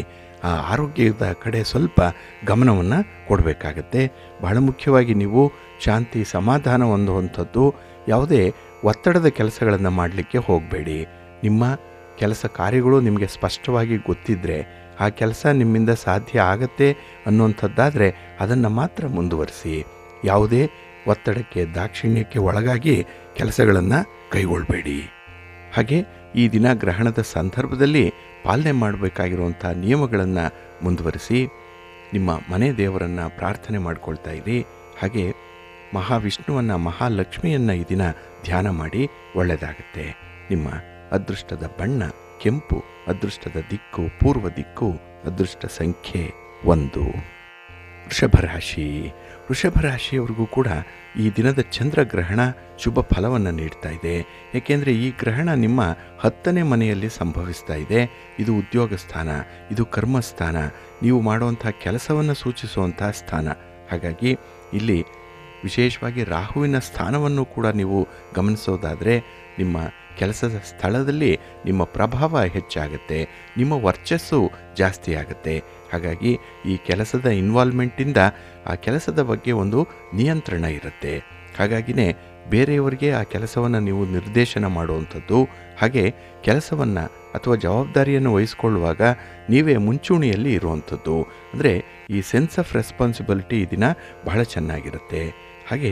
ಆ ಆರೋಗ್ಯದ ಕಡೆ ಸ್ವಲ್ಪ ಗಮನವನ್ನು ಕೊಡಬೇಕಾಗತ್ತೆ. ಬಹಳ ಮುಖ್ಯವಾಗಿ ನೀವು ಶಾಂತಿ ಸಮಾಧಾನ ಹೊಂದುವಂಥದ್ದು, ಯಾವುದೇ ಒತ್ತಡದ ಕೆಲಸಗಳನ್ನು ಮಾಡಲಿಕ್ಕೆ ಹೋಗಬೇಡಿ. ನಿಮ್ಮ ಕೆಲಸ ಕಾರ್ಯಗಳು ನಿಮಗೆ ಸ್ಪಷ್ಟವಾಗಿ ಗೊತ್ತಿದ್ದರೆ, ಆ ಕೆಲಸ ನಿಮ್ಮಿಂದ ಸಾಧ್ಯ ಆಗತ್ತೆ ಅನ್ನುವಂಥದ್ದಾದರೆ ಅದನ್ನು ಮಾತ್ರ ಮುಂದುವರಿಸಿ. ಯಾವುದೇ ಒತ್ತಡಕ್ಕೆ, ದಾಕ್ಷಿಣ್ಯಕ್ಕೆ ಒಳಗಾಗಿ ಕೆಲಸಗಳನ್ನು ಕೈಗೊಳ್ಳಬೇಡಿ. ಹಾಗೆ ಈ ದಿನ ಗ್ರಹಣದ ಸಂದರ್ಭದಲ್ಲಿ ಪಾಲನೆ ಮಾಡಬೇಕಾಗಿರುವಂಥ ನಿಯಮಗಳನ್ನು ಮುಂದುವರಿಸಿ ನಿಮ್ಮ ಮನೆ ದೇವರನ್ನು ಪ್ರಾರ್ಥನೆ ಮಾಡ್ಕೊಳ್ತಾ ಇರಿ. ಹಾಗೆ ಮಹಾವಿಷ್ಣುವನ್ನು, ಮಹಾಲಕ್ಷ್ಮಿಯನ್ನು ಈ ದಿನ ಧ್ಯಾನ ಮಾಡಿ ಒಳ್ಳೆಯದಾಗುತ್ತೆ. ನಿಮ್ಮ ಅದೃಷ್ಟದ ಬಣ್ಣ ಕೆಂಪು, ಅದೃಷ್ಟದ ದಿಕ್ಕು ಪೂರ್ವ ದಿಕ್ಕು, ಅದೃಷ್ಟ ಸಂಖ್ಯೆ 1. ವೃಷಭರಾಶಿ. ವೃಷಭರಾಶಿಯವರಿಗೂ ಕೂಡ ಈ ದಿನದ ಚಂದ್ರಗ್ರಹಣ ಶುಭ ಫಲವನ್ನು ನೀಡ್ತಾ ಇದೆ. ಏಕೆಂದರೆ ಈ ಗ್ರಹಣ ನಿಮ್ಮ 10ನೇ ಮನೆಯಲ್ಲಿ ಸಂಭವಿಸ್ತಾ ಇದೆ. ಇದು ಉದ್ಯೋಗ ಸ್ಥಾನ, ಇದು ಕರ್ಮಸ್ಥಾನ, ನೀವು ಮಾಡುವಂಥ ಕೆಲಸವನ್ನು ಸೂಚಿಸುವಂಥ ಸ್ಥಾನ. ಹಾಗಾಗಿ ಇಲ್ಲಿ ವಿಶೇಷವಾಗಿ ರಾಹುವಿನ ಸ್ಥಾನವನ್ನು ಕೂಡ ನೀವು ಗಮನಿಸೋದಾದರೆ ನಿಮ್ಮ ಕೆಲಸದ ಸ್ಥಳದಲ್ಲಿ ನಿಮ್ಮ ಪ್ರಭಾವ ಹೆಚ್ಚಾಗುತ್ತೆ, ನಿಮ್ಮ ವರ್ಚಸ್ಸು ಜಾಸ್ತಿ ಆಗುತ್ತೆ. ಹಾಗಾಗಿ ಈ ಕೆಲಸದ ಇನ್ವಾಲ್ವ್ಮೆಂಟಿಂದ ಆ ಕೆಲಸದ ಬಗ್ಗೆ ಒಂದು ನಿಯಂತ್ರಣ ಇರುತ್ತೆ. ಹಾಗಾಗಿನೇ ಬೇರೆಯವರಿಗೆ ಆ ಕೆಲಸವನ್ನು ನೀವು ನಿರ್ದೇಶನ ಮಾಡುವಂಥದ್ದು, ಹಾಗೆ ಕೆಲಸವನ್ನು ಅಥವಾ ಜವಾಬ್ದಾರಿಯನ್ನು ವಹಿಸ್ಕೊಳ್ಳುವಾಗ ನೀವೇ ಮುಂಚೂಣಿಯಲ್ಲಿ ಇರುವಂಥದ್ದು. ಅಂದರೆ ಈ ಸೆನ್ಸ್ ಆಫ್ ರೆಸ್ಪಾನ್ಸಿಬಿಲಿಟಿ ಈ ದಿನ ಬಹಳ ಚೆನ್ನಾಗಿರುತ್ತೆ. ಹಾಗೆ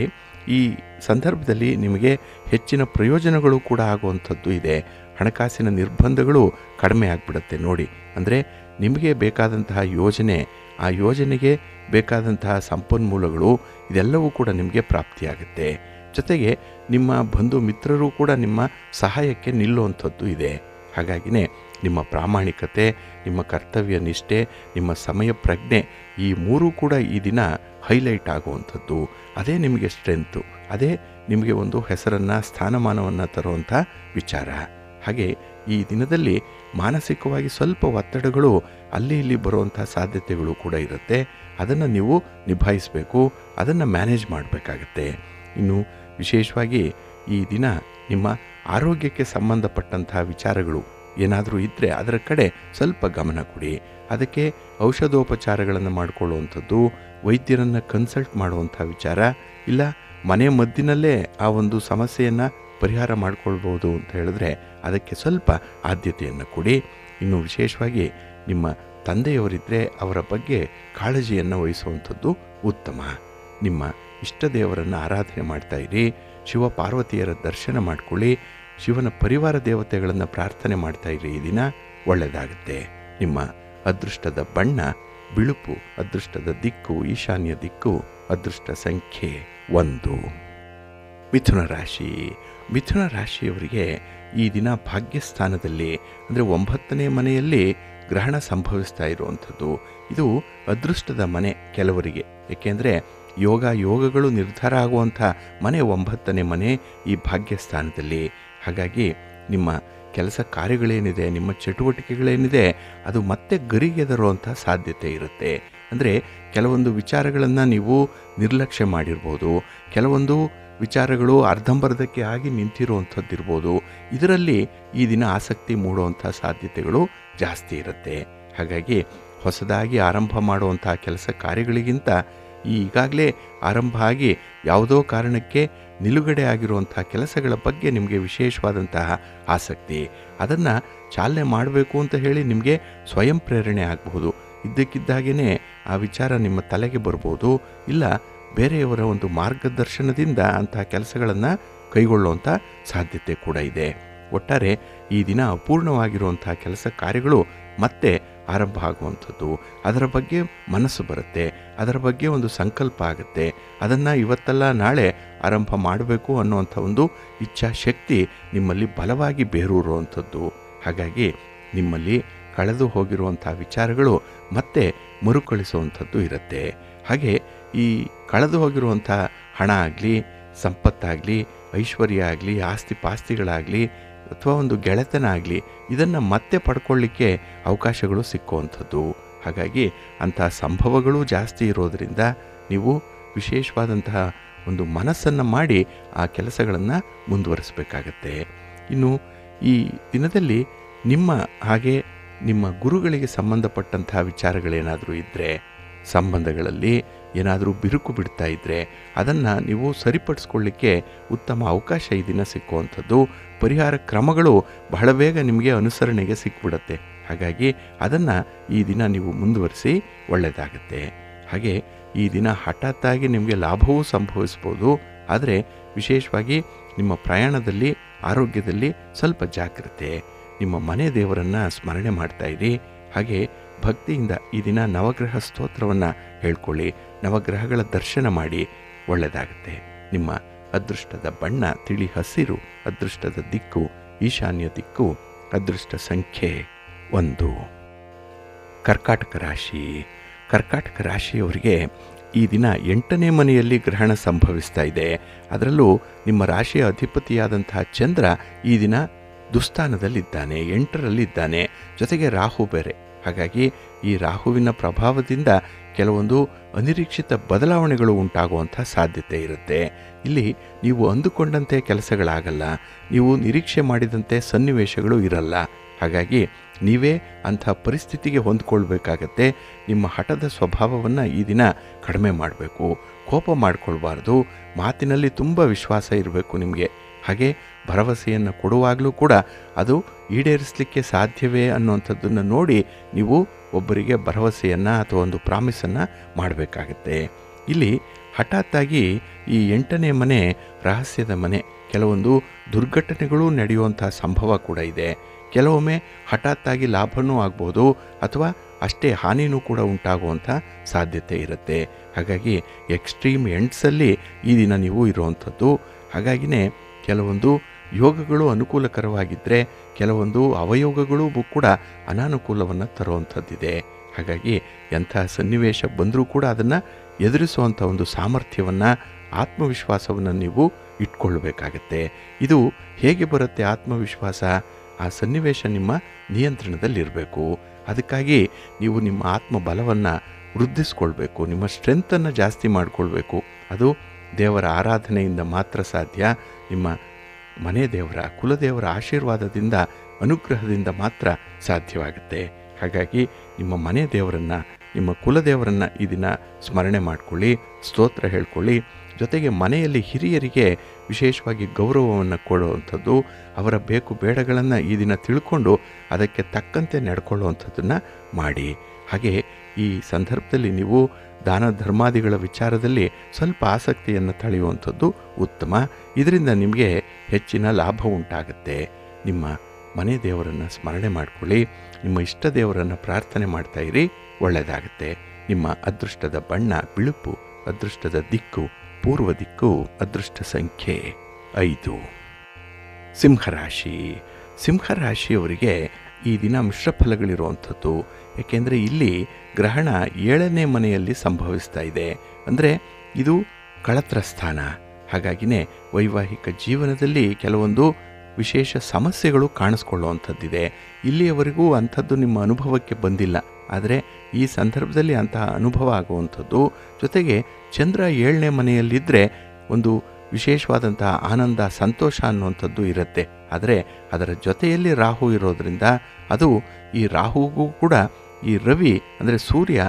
ಈ ಸಂದರ್ಭದಲ್ಲಿ ನಿಮಗೆ ಹೆಚ್ಚಿನ ಪ್ರಯೋಜನಗಳು ಕೂಡ ಆಗುವಂಥದ್ದು ಇದೆ. ಹಣಕಾಸಿನ ನಿರ್ಬಂಧಗಳು ಕಡಿಮೆ ಆಗಿಬಿಡುತ್ತೆ ನೋಡಿ. ಅಂದರೆ ನಿಮಗೆ ಬೇಕಾದಂತಹ ಯೋಜನೆ, ಆ ಯೋಜನೆಗೆ ಬೇಕಾದಂತಹ ಸಂಪನ್ಮೂಲಗಳು ಇದೆಲ್ಲವೂ ಕೂಡ ನಿಮಗೆ ಪ್ರಾಪ್ತಿಯಾಗುತ್ತೆ. ಜೊತೆಗೆ ನಿಮ್ಮ ಬಂಧು ಮಿತ್ರರು ಕೂಡ ನಿಮ್ಮ ಸಹಾಯಕ್ಕೆ ನಿಲ್ಲುವಂಥದ್ದು ಇದೆ. ಹಾಗಾಗಿನೇ ನಿಮ್ಮ ಪ್ರಾಮಾಣಿಕತೆ, ನಿಮ್ಮ ಕರ್ತವ್ಯ ನಿಷ್ಠೆ, ನಿಮ್ಮ ಸಮಯ ಪ್ರಜ್ಞೆ ಈ ಮೂರೂ ಕೂಡ ಈ ದಿನ ಹೈಲೈಟ್ ಆಗುವಂಥದ್ದು. ಅದೇ ನಿಮಗೆ ಸ್ಟ್ರೆಂತು, ಅದೇ ನಿಮಗೆ ಒಂದು ಹೆಸರನ್ನು, ಸ್ಥಾನಮಾನವನ್ನು ತರುವಂಥ ವಿಚಾರ. ಹಾಗೆ ಈ ದಿನದಲ್ಲಿ ಮಾನಸಿಕವಾಗಿ ಸ್ವಲ್ಪ ಒತ್ತಡಗಳು ಅಲ್ಲಿ ಇಲ್ಲಿ ಬರುವಂಥ ಸಾಧ್ಯತೆಗಳು ಕೂಡ ಇರುತ್ತೆ. ಅದನ್ನು ನೀವು ನಿಭಾಯಿಸಬೇಕು, ಅದನ್ನು ಮ್ಯಾನೇಜ್ ಮಾಡಬೇಕಾಗತ್ತೆ. ಇನ್ನು ವಿಶೇಷವಾಗಿ ಈ ದಿನ ನಿಮ್ಮ ಆರೋಗ್ಯಕ್ಕೆ ಸಂಬಂಧಪಟ್ಟಂತಹ ವಿಚಾರಗಳು ಏನಾದರೂ ಇದ್ದರೆ ಅದರ ಕಡೆ ಸ್ವಲ್ಪ ಗಮನ ಕೊಡಿ. ಅದಕ್ಕೆ ಔಷಧೋಪಚಾರಗಳನ್ನು ಮಾಡಿಕೊಳ್ಳುವಂಥದ್ದು, ವೈದ್ಯರನ್ನು ಕನ್ಸಲ್ಟ್ ಮಾಡುವಂಥ ವಿಚಾರ, ಇಲ್ಲ ಮನೆ ಮದ್ದಿನಲ್ಲೇ ಆ ಒಂದು ಸಮಸ್ಯೆಯನ್ನು ಪರಿಹಾರ ಮಾಡಿಕೊಳ್ಬೋದು ಅಂತ ಹೇಳಿದ್ರೆ ಅದಕ್ಕೆ ಸ್ವಲ್ಪ ಆದ್ಯತೆಯನ್ನು ಕೊಡಿ. ಇನ್ನು ವಿಶೇಷವಾಗಿ ನಿಮ್ಮ ತಂದೆಯವರಿದ್ದರೆ ಅವರ ಬಗ್ಗೆ ಕಾಳಜಿಯನ್ನು ವಹಿಸುವಂಥದ್ದು ಉತ್ತಮ. ನಿಮ್ಮ ಇಷ್ಟ ದೇವರನ್ನು ಆರಾಧನೆ ಮಾಡ್ತಾ ಇರಿ. ಶಿವ ಪಾರ್ವತಿಯರ ದರ್ಶನ ಮಾಡಿಕೊಳ್ಳಿ. ಶಿವನ ಪರಿವಾರ ದೇವತೆಗಳನ್ನು ಪ್ರಾರ್ಥನೆ ಮಾಡ್ತಾ ಇರಿ. ಈ ದಿನ ಒಳ್ಳೆಯದಾಗುತ್ತೆ. ನಿಮ್ಮ ಅದೃಷ್ಟದ ಬಣ್ಣ ಬಿಳುಪು, ಅದೃಷ್ಟದ ದಿಕ್ಕು ಈಶಾನ್ಯ ದಿಕ್ಕು, ಅದೃಷ್ಟ ಸಂಖ್ಯೆ 1. ಮಿಥುನ ರಾಶಿ. ಮಿಥುನ ರಾಶಿಯವರಿಗೆ ಈ ದಿನ ಭಾಗ್ಯಸ್ಥಾನದಲ್ಲಿ ಅಂದರೆ 9ನೇ ಮನೆಯಲ್ಲಿ ಗ್ರಹಣ ಸಂಭವಿಸ್ತಾ ಇರುವಂಥದ್ದು. ಇದು ಅದೃಷ್ಟದ ಮನೆ ಕೆಲವರಿಗೆ. ಏಕೆಂದರೆ ಯೋಗಗಳು ನಿರ್ಧಾರ ಆಗುವಂಥ ಮನೆ 9ನೇ ಮನೆ ಈ ಭಾಗ್ಯಸ್ಥಾನದಲ್ಲಿ. ಹಾಗಾಗಿ ನಿಮ್ಮ ಕೆಲಸ ಕಾರ್ಯಗಳೇನಿದೆ, ನಿಮ್ಮ ಚಟುವಟಿಕೆಗಳೇನಿದೆ, ಅದು ಮತ್ತೆ ಗರಿಗೆದರುವಂಥ ಸಾಧ್ಯತೆ ಇರುತ್ತೆ. ಅಂದರೆ ಕೆಲವೊಂದು ವಿಚಾರಗಳನ್ನು ನೀವು ನಿರ್ಲಕ್ಷ್ಯ ಮಾಡಿರ್ಬೋದು, ಕೆಲವೊಂದು ವಿಚಾರಗಳು ಅರ್ಧಂಬರ್ಧಕ್ಕೆ ಆಗಿ ನಿಂತಿರುವಂಥದ್ದಿರ್ಬೋದು. ಇದರಲ್ಲಿ ಈ ದಿನ ಆಸಕ್ತಿ ಮೂಡುವಂಥ ಸಾಧ್ಯತೆಗಳು ಜಾಸ್ತಿ ಇರುತ್ತೆ. ಹಾಗಾಗಿ ಹೊಸದಾಗಿ ಆರಂಭ ಮಾಡುವಂಥ ಕೆಲಸ ಕಾರ್ಯಗಳಿಗಿಂತ ಈಗಾಗಲೇ ಆರಂಭ ಆಗಿ ಯಾವುದೋ ಕಾರಣಕ್ಕೆ ನಿಲುಗಡೆ ಆಗಿರುವಂಥ ಕೆಲಸಗಳ ಬಗ್ಗೆ ನಿಮಗೆ ವಿಶೇಷವಾದಂತಹ ಆಸಕ್ತಿ, ಅದನ್ನು ಚಾಲನೆ ಮಾಡಬೇಕು ಅಂತ ಹೇಳಿ ನಿಮಗೆ ಸ್ವಯಂ ಪ್ರೇರಣೆ ಆಗಬಹುದು. ಇದ್ದಕ್ಕಿದ್ದಾಗೇ ಆ ವಿಚಾರ ನಿಮ್ಮ ತಲೆಗೆ ಬರ್ಬೋದು, ಇಲ್ಲ ಬೇರೆಯವರ ಒಂದು ಮಾರ್ಗದರ್ಶನದಿಂದ ಅಂತಹ ಕೆಲಸಗಳನ್ನು ಕೈಗೊಳ್ಳುವಂಥ ಸಾಧ್ಯತೆ ಕೂಡ ಇದೆ. ಒಟ್ಟಾರೆ ಈ ದಿನ ಅಪೂರ್ಣವಾಗಿರುವಂಥ ಕೆಲಸ ಕಾರ್ಯಗಳು ಮತ್ತೆ ಆರಂಭ ಆಗುವಂಥದ್ದು, ಅದರ ಬಗ್ಗೆ ಮನಸ್ಸು ಬರುತ್ತೆ, ಅದರ ಬಗ್ಗೆ ಒಂದು ಸಂಕಲ್ಪ ಆಗುತ್ತೆ, ಅದನ್ನು ಇವತ್ತಲ್ಲ ನಾಳೆ ಆರಂಭ ಮಾಡಬೇಕು ಅನ್ನುವಂಥ ಒಂದು ಇಚ್ಛಾಶಕ್ತಿ ನಿಮ್ಮಲ್ಲಿ ಬಲವಾಗಿ ಬೇರೂರುವಂಥದ್ದು. ಹಾಗಾಗಿ ನಿಮ್ಮಲ್ಲಿ ಕಳೆದು ಹೋಗಿರುವಂಥ ವಿಚಾರಗಳು ಮತ್ತೆ ಮರುಕಳಿಸುವಂಥದ್ದು ಇರುತ್ತೆ. ಹಾಗೆ ಈ ಕಳೆದು ಹೋಗಿರುವಂಥ ಹಣ ಆಗಲಿ, ಸಂಪತ್ತಾಗಲಿ, ಐಶ್ವರ್ಯ ಆಗಲಿ, ಆಸ್ತಿ ಪಾಸ್ತಿಗಳಾಗಲಿ ಅಥವಾ ಒಂದು ಗೆಳೆತನ ಆಗಲಿ, ಇದನ್ನು ಮತ್ತೆ ಪಡ್ಕೊಳ್ಳಿಕ್ಕೆ ಅವಕಾಶಗಳು ಸಿಕ್ಕುವಂಥದ್ದು. ಹಾಗಾಗಿ ಅಂತಹ ಸಂಭವಗಳು ಜಾಸ್ತಿ ಇರೋದರಿಂದ ನೀವು ವಿಶೇಷವಾದಂತಹ ಒಂದು ಮನಸ್ಸನ್ನು ಮಾಡಿ ಆ ಕೆಲಸಗಳನ್ನು ಮುಂದುವರಿಸಬೇಕಾಗತ್ತೆ. ಇನ್ನು ಈ ದಿನದಲ್ಲಿ ನಿಮ್ಮ ಹಾಗೆ ನಿಮ್ಮ ಗುರುಗಳಿಗೆ ಸಂಬಂಧಪಟ್ಟಂತಹ ವಿಚಾರಗಳೇನಾದರೂ ಇದ್ದರೆ, ಸಂಬಂಧಗಳಲ್ಲಿ ಏನಾದರೂ ಬಿರುಕು ಬಿಡ್ತಾ ಇದ್ದರೆ ಅದನ್ನು ನೀವು ಸರಿಪಡಿಸ್ಕೊಳ್ಳಿಕ್ಕೆ ಉತ್ತಮ ಅವಕಾಶ ಈ ದಿನ ಸಿಕ್ಕುವಂಥದ್ದು. ಪರಿಹಾರ ಕ್ರಮಗಳು ಬಹಳ ಬೇಗ ನಿಮಗೆ ಅನುಸರಣೆಗೆ ಸಿಕ್ಬಿಡುತ್ತೆ. ಹಾಗಾಗಿ ಅದನ್ನು ಈ ದಿನ ನೀವು ಮುಂದುವರಿಸಿ ಒಳ್ಳೆಯದಾಗುತ್ತೆ. ಹಾಗೆ ಈ ದಿನ ಹಠಾತ್ತಾಗಿ ನಿಮಗೆ ಲಾಭವೂ ಸಂಭವಿಸ್ಬೋದು. ಆದರೆ ವಿಶೇಷವಾಗಿ ನಿಮ್ಮ ಪ್ರಯಾಣದಲ್ಲಿ, ಆರೋಗ್ಯದಲ್ಲಿ ಸ್ವಲ್ಪ ಜಾಗ್ರತೆ. ನಿಮ್ಮ ಮನೆ ದೇವರನ್ನು ಸ್ಮರಣೆ ಮಾಡ್ತಾಯಿರಿ. ಹಾಗೆ ಭಕ್ತಿಯಿಂದ ಈ ದಿನ ನವಗ್ರಹ ಸ್ತೋತ್ರವನ್ನು ಹೇಳ್ಕೊಳ್ಳಿ, ನವಗ್ರಹಗಳ ದರ್ಶನ ಮಾಡಿ, ಒಳ್ಳೆಯದಾಗುತ್ತೆ. ನಿಮ್ಮ ಅದೃಷ್ಟದ ಬಣ್ಣ ತಿಳಿ ಹಸಿರು, ಅದೃಷ್ಟದ ದಿಕ್ಕು ಈಶಾನ್ಯ ದಿಕ್ಕು, ಅದೃಷ್ಟ ಸಂಖ್ಯೆ 1. ಕರ್ಕಾಟಕ ರಾಶಿ. ಕರ್ಕಾಟಕ ರಾಶಿಯವರಿಗೆ ಈ ದಿನ 8ನೇ ಮನೆಯಲ್ಲಿ ಗ್ರಹಣ ಸಂಭವಿಸ್ತಾ ಇದೆ. ಅದರಲ್ಲೂ ನಿಮ್ಮ ರಾಶಿಯ ಅಧಿಪತಿಯಾದಂತಹ ಚಂದ್ರ ಈ ದಿನ ದುಸ್ಥಾನದಲ್ಲಿದ್ದಾನೆ, 8ರಲ್ಲಿದ್ದಾನೆ, ಜೊತೆಗೆ ರಾಹು ಬೇರೆ. ಹಾಗಾಗಿ ಈ ರಾಹುವಿನ ಪ್ರಭಾವದಿಂದ ಕೆಲವೊಂದು ಅನಿರೀಕ್ಷಿತ ಬದಲಾವಣೆಗಳು ಉಂಟಾಗುವಂಥ ಸಾಧ್ಯತೆ ಇರುತ್ತೆ. ಇಲ್ಲಿ ನೀವು ಅಂದುಕೊಂಡಂತೆ ಕೆಲಸಗಳಾಗಲ್ಲ, ನೀವು ನಿರೀಕ್ಷೆ ಮಾಡಿದಂತೆ ಸನ್ನಿವೇಶಗಳು ಇರಲ್ಲ. ಹಾಗಾಗಿ ನೀವೇ ಅಂಥ ಪರಿಸ್ಥಿತಿಗೆ ಹೊಂದ್ಕೊಳ್ಬೇಕಾಗತ್ತೆ. ನಿಮ್ಮ ಹಠದ ಸ್ವಭಾವವನ್ನು ಈ ದಿನ ಕಡಿಮೆ ಮಾಡಬೇಕು, ಕೋಪ ಮಾಡಿಕೊಳ್ಬಾರ್ದು, ಮಾತಿನಲ್ಲಿ ತುಂಬ ವಿಶ್ವಾಸ ಇರಬೇಕು ನಿಮಗೆ. ಹಾಗೆ ಭರವಸೆಯನ್ನು ಕೊಡುವಾಗಲೂ ಕೂಡ ಅದು ಈಡೇರಿಸಲಿಕ್ಕೆ ಸಾಧ್ಯವೇ ಅನ್ನುವಂಥದ್ದನ್ನು ನೋಡಿ ನೀವು ಒಬ್ಬರಿಗೆ ಭರವಸೆಯನ್ನು ಅಥವಾ ಒಂದು ಪ್ರಾಮಿಸನ್ನು ಮಾಡಬೇಕಾಗತ್ತೆ. ಇಲ್ಲಿ ಹಠಾತ್ತಾಗಿ ಈ 8ನೇ ಮನೆ ರಹಸ್ಯದ ಮನೆ, ಕೆಲವೊಂದು ದುರ್ಘಟನೆಗಳು ನಡೆಯುವಂಥ ಸಂಭವ ಕೂಡ ಇದೆ. ಕೆಲವೊಮ್ಮೆ ಹಠಾತ್ತಾಗಿ ಲಾಭವೂ ಆಗ್ಬೋದು ಅಥವಾ ಅಷ್ಟೇ ಹಾನಿನೂ ಕೂಡ ಉಂಟಾಗುವಂಥ ಸಾಧ್ಯತೆ ಇರುತ್ತೆ. ಹಾಗಾಗಿ ಎಕ್ಸ್ಟ್ರೀಮ್ ಎಂಡ್ಸಲ್ಲಿ ಈ ದಿನ ನೀವು ಇರುವಂಥದ್ದು. ಹಾಗಾಗಿನೇ ಕೆಲವೊಂದು ಯೋಗಗಳು ಅನುಕೂಲಕರವಾಗಿದ್ದರೆ ಕೆಲವೊಂದು ಅವಯೋಗಗಳು ಕೂಡ ಅನಾನುಕೂಲವನ್ನು ತರುವಂಥದ್ದಿದೆ. ಹಾಗಾಗಿ ಎಂಥ ಸನ್ನಿವೇಶ ಬಂದರೂ ಕೂಡ ಅದನ್ನು ಎದುರಿಸುವಂಥ ಒಂದು ಸಾಮರ್ಥ್ಯವನ್ನು, ಆತ್ಮವಿಶ್ವಾಸವನ್ನು ನೀವು ಇಟ್ಕೊಳ್ಬೇಕಾಗತ್ತೆ. ಇದು ಹೇಗೆ ಬರುತ್ತೆ ಆತ್ಮವಿಶ್ವಾಸ? ಆ ಸನ್ನಿವೇಶ ನಿಮ್ಮ ನಿಯಂತ್ರಣದಲ್ಲಿರಬೇಕು. ಅದಕ್ಕಾಗಿ ನೀವು ನಿಮ್ಮ ಆತ್ಮಬಲವನ್ನು ವೃದ್ಧಿಸ್ಕೊಳ್ಬೇಕು, ನಿಮ್ಮ ಸ್ಟ್ರೆಂತನ್ನು ಜಾಸ್ತಿ ಮಾಡಿಕೊಳ್ಬೇಕು. ಅದು ದೇವರ ಆರಾಧನೆಯಿಂದ ಮಾತ್ರ ಸಾಧ್ಯ. ನಿಮ್ಮ ಮನೆ ದೇವರ, ಕುಲದೇವರ ಆಶೀರ್ವಾದದಿಂದ, ಅನುಗ್ರಹದಿಂದ ಮಾತ್ರ ಸಾಧ್ಯವಾಗುತ್ತೆ. ಹಾಗಾಗಿ ನಿಮ್ಮ ಮನೆ ದೇವರನ್ನು, ನಿಮ್ಮ ಕುಲದೇವರನ್ನು ಈ ದಿನ ಸ್ಮರಣೆ ಮಾಡಿಕೊಳ್ಳಿ, ಸ್ತೋತ್ರ ಹೇಳ್ಕೊಳ್ಳಿ. ಜೊತೆಗೆ ಮನೆಯಲ್ಲಿ ಹಿರಿಯರಿಗೆ ವಿಶೇಷವಾಗಿ ಗೌರವವನ್ನು ಕೊಡುವಂಥದ್ದು, ಅವರ ಬೇಕು ಬೇಡಗಳನ್ನು ಈ ದಿನ ತಿಳ್ಕೊಂಡು ಅದಕ್ಕೆ ತಕ್ಕಂತೆ ನಡ್ಕೊಳ್ಳುವಂಥದ್ದನ್ನು ಮಾಡಿ. ಹಾಗೆ ಈ ಸಂದರ್ಭದಲ್ಲಿ ನೀವು ದಾನ ಧರ್ಮಾದಿಗಳ ವಿಚಾರದಲ್ಲಿ ಸ್ವಲ್ಪ ಆಸಕ್ತಿಯನ್ನು ತಳೆಯುವಂಥದ್ದು ಉತ್ತಮ. ಇದರಿಂದ ನಿಮಗೆ ಹೆಚ್ಚಿನ ಲಾಭ ಉಂಟಾಗುತ್ತೆ. ನಿಮ್ಮ ಮನೆ ದೇವರನ್ನು ಸ್ಮರಣೆ ಮಾಡಿಕೊಳ್ಳಿ, ನಿಮ್ಮ ಇಷ್ಟ ದೇವರನ್ನು ಪ್ರಾರ್ಥನೆ ಮಾಡ್ತಾ ಇರಿ, ಒಳ್ಳೆಯದಾಗುತ್ತೆ. ನಿಮ್ಮ ಅದೃಷ್ಟದ ಬಣ್ಣ ಬಿಳುಪು, ಅದೃಷ್ಟದ ದಿಕ್ಕು ಪೂರ್ವ ದಿಕ್ಕು, ಅದೃಷ್ಟ ಸಂಖ್ಯೆ 5. ಸಿಂಹರಾಶಿ. ಸಿಂಹರಾಶಿಯವರಿಗೆ ಈ ದಿನ ಮಿಶ್ರ ಫಲಗಳಿರುವಂಥದ್ದು. ಏಕೆಂದರೆ ಇಲ್ಲಿ ಗ್ರಹಣ 7ನೇ ಮನೆಯಲ್ಲಿ ಸಂಭವಿಸ್ತಾ ಇದೆ. ಅಂದರೆ ಇದು ಕಳತ್ರ ಸ್ಥಾನ. ಹಾಗಾಗಿನೇ ವೈವಾಹಿಕ ಜೀವನದಲ್ಲಿ ಕೆಲವೊಂದು ವಿಶೇಷ ಸಮಸ್ಯೆಗಳು ಕಾಣಿಸ್ಕೊಳ್ಳುವಂಥದ್ದಿದೆ. ಇಲ್ಲಿಯವರೆಗೂ ಅಂಥದ್ದು ನಿಮ್ಮ ಅನುಭವಕ್ಕೆ ಬಂದಿಲ್ಲ, ಆದರೆ ಈ ಸಂದರ್ಭದಲ್ಲಿ ಅಂತಹ ಅನುಭವ ಆಗುವಂಥದ್ದು. ಜೊತೆಗೆ ಚಂದ್ರ 7ನೇ ಮನೆಯಲ್ಲಿದ್ದರೆ ಒಂದು ವಿಶೇಷವಾದಂತಹ ಆನಂದ, ಸಂತೋಷ ಅನ್ನುವಂಥದ್ದು ಇರುತ್ತೆ. ಆದರೆ ಅದರ ಜೊತೆಯಲ್ಲಿ ರಾಹು ಇರೋದರಿಂದ ಅದು ಈ ರಾಹುಗೂ ಕೂಡ ಈ ರವಿ ಅಂದರೆ ಸೂರ್ಯ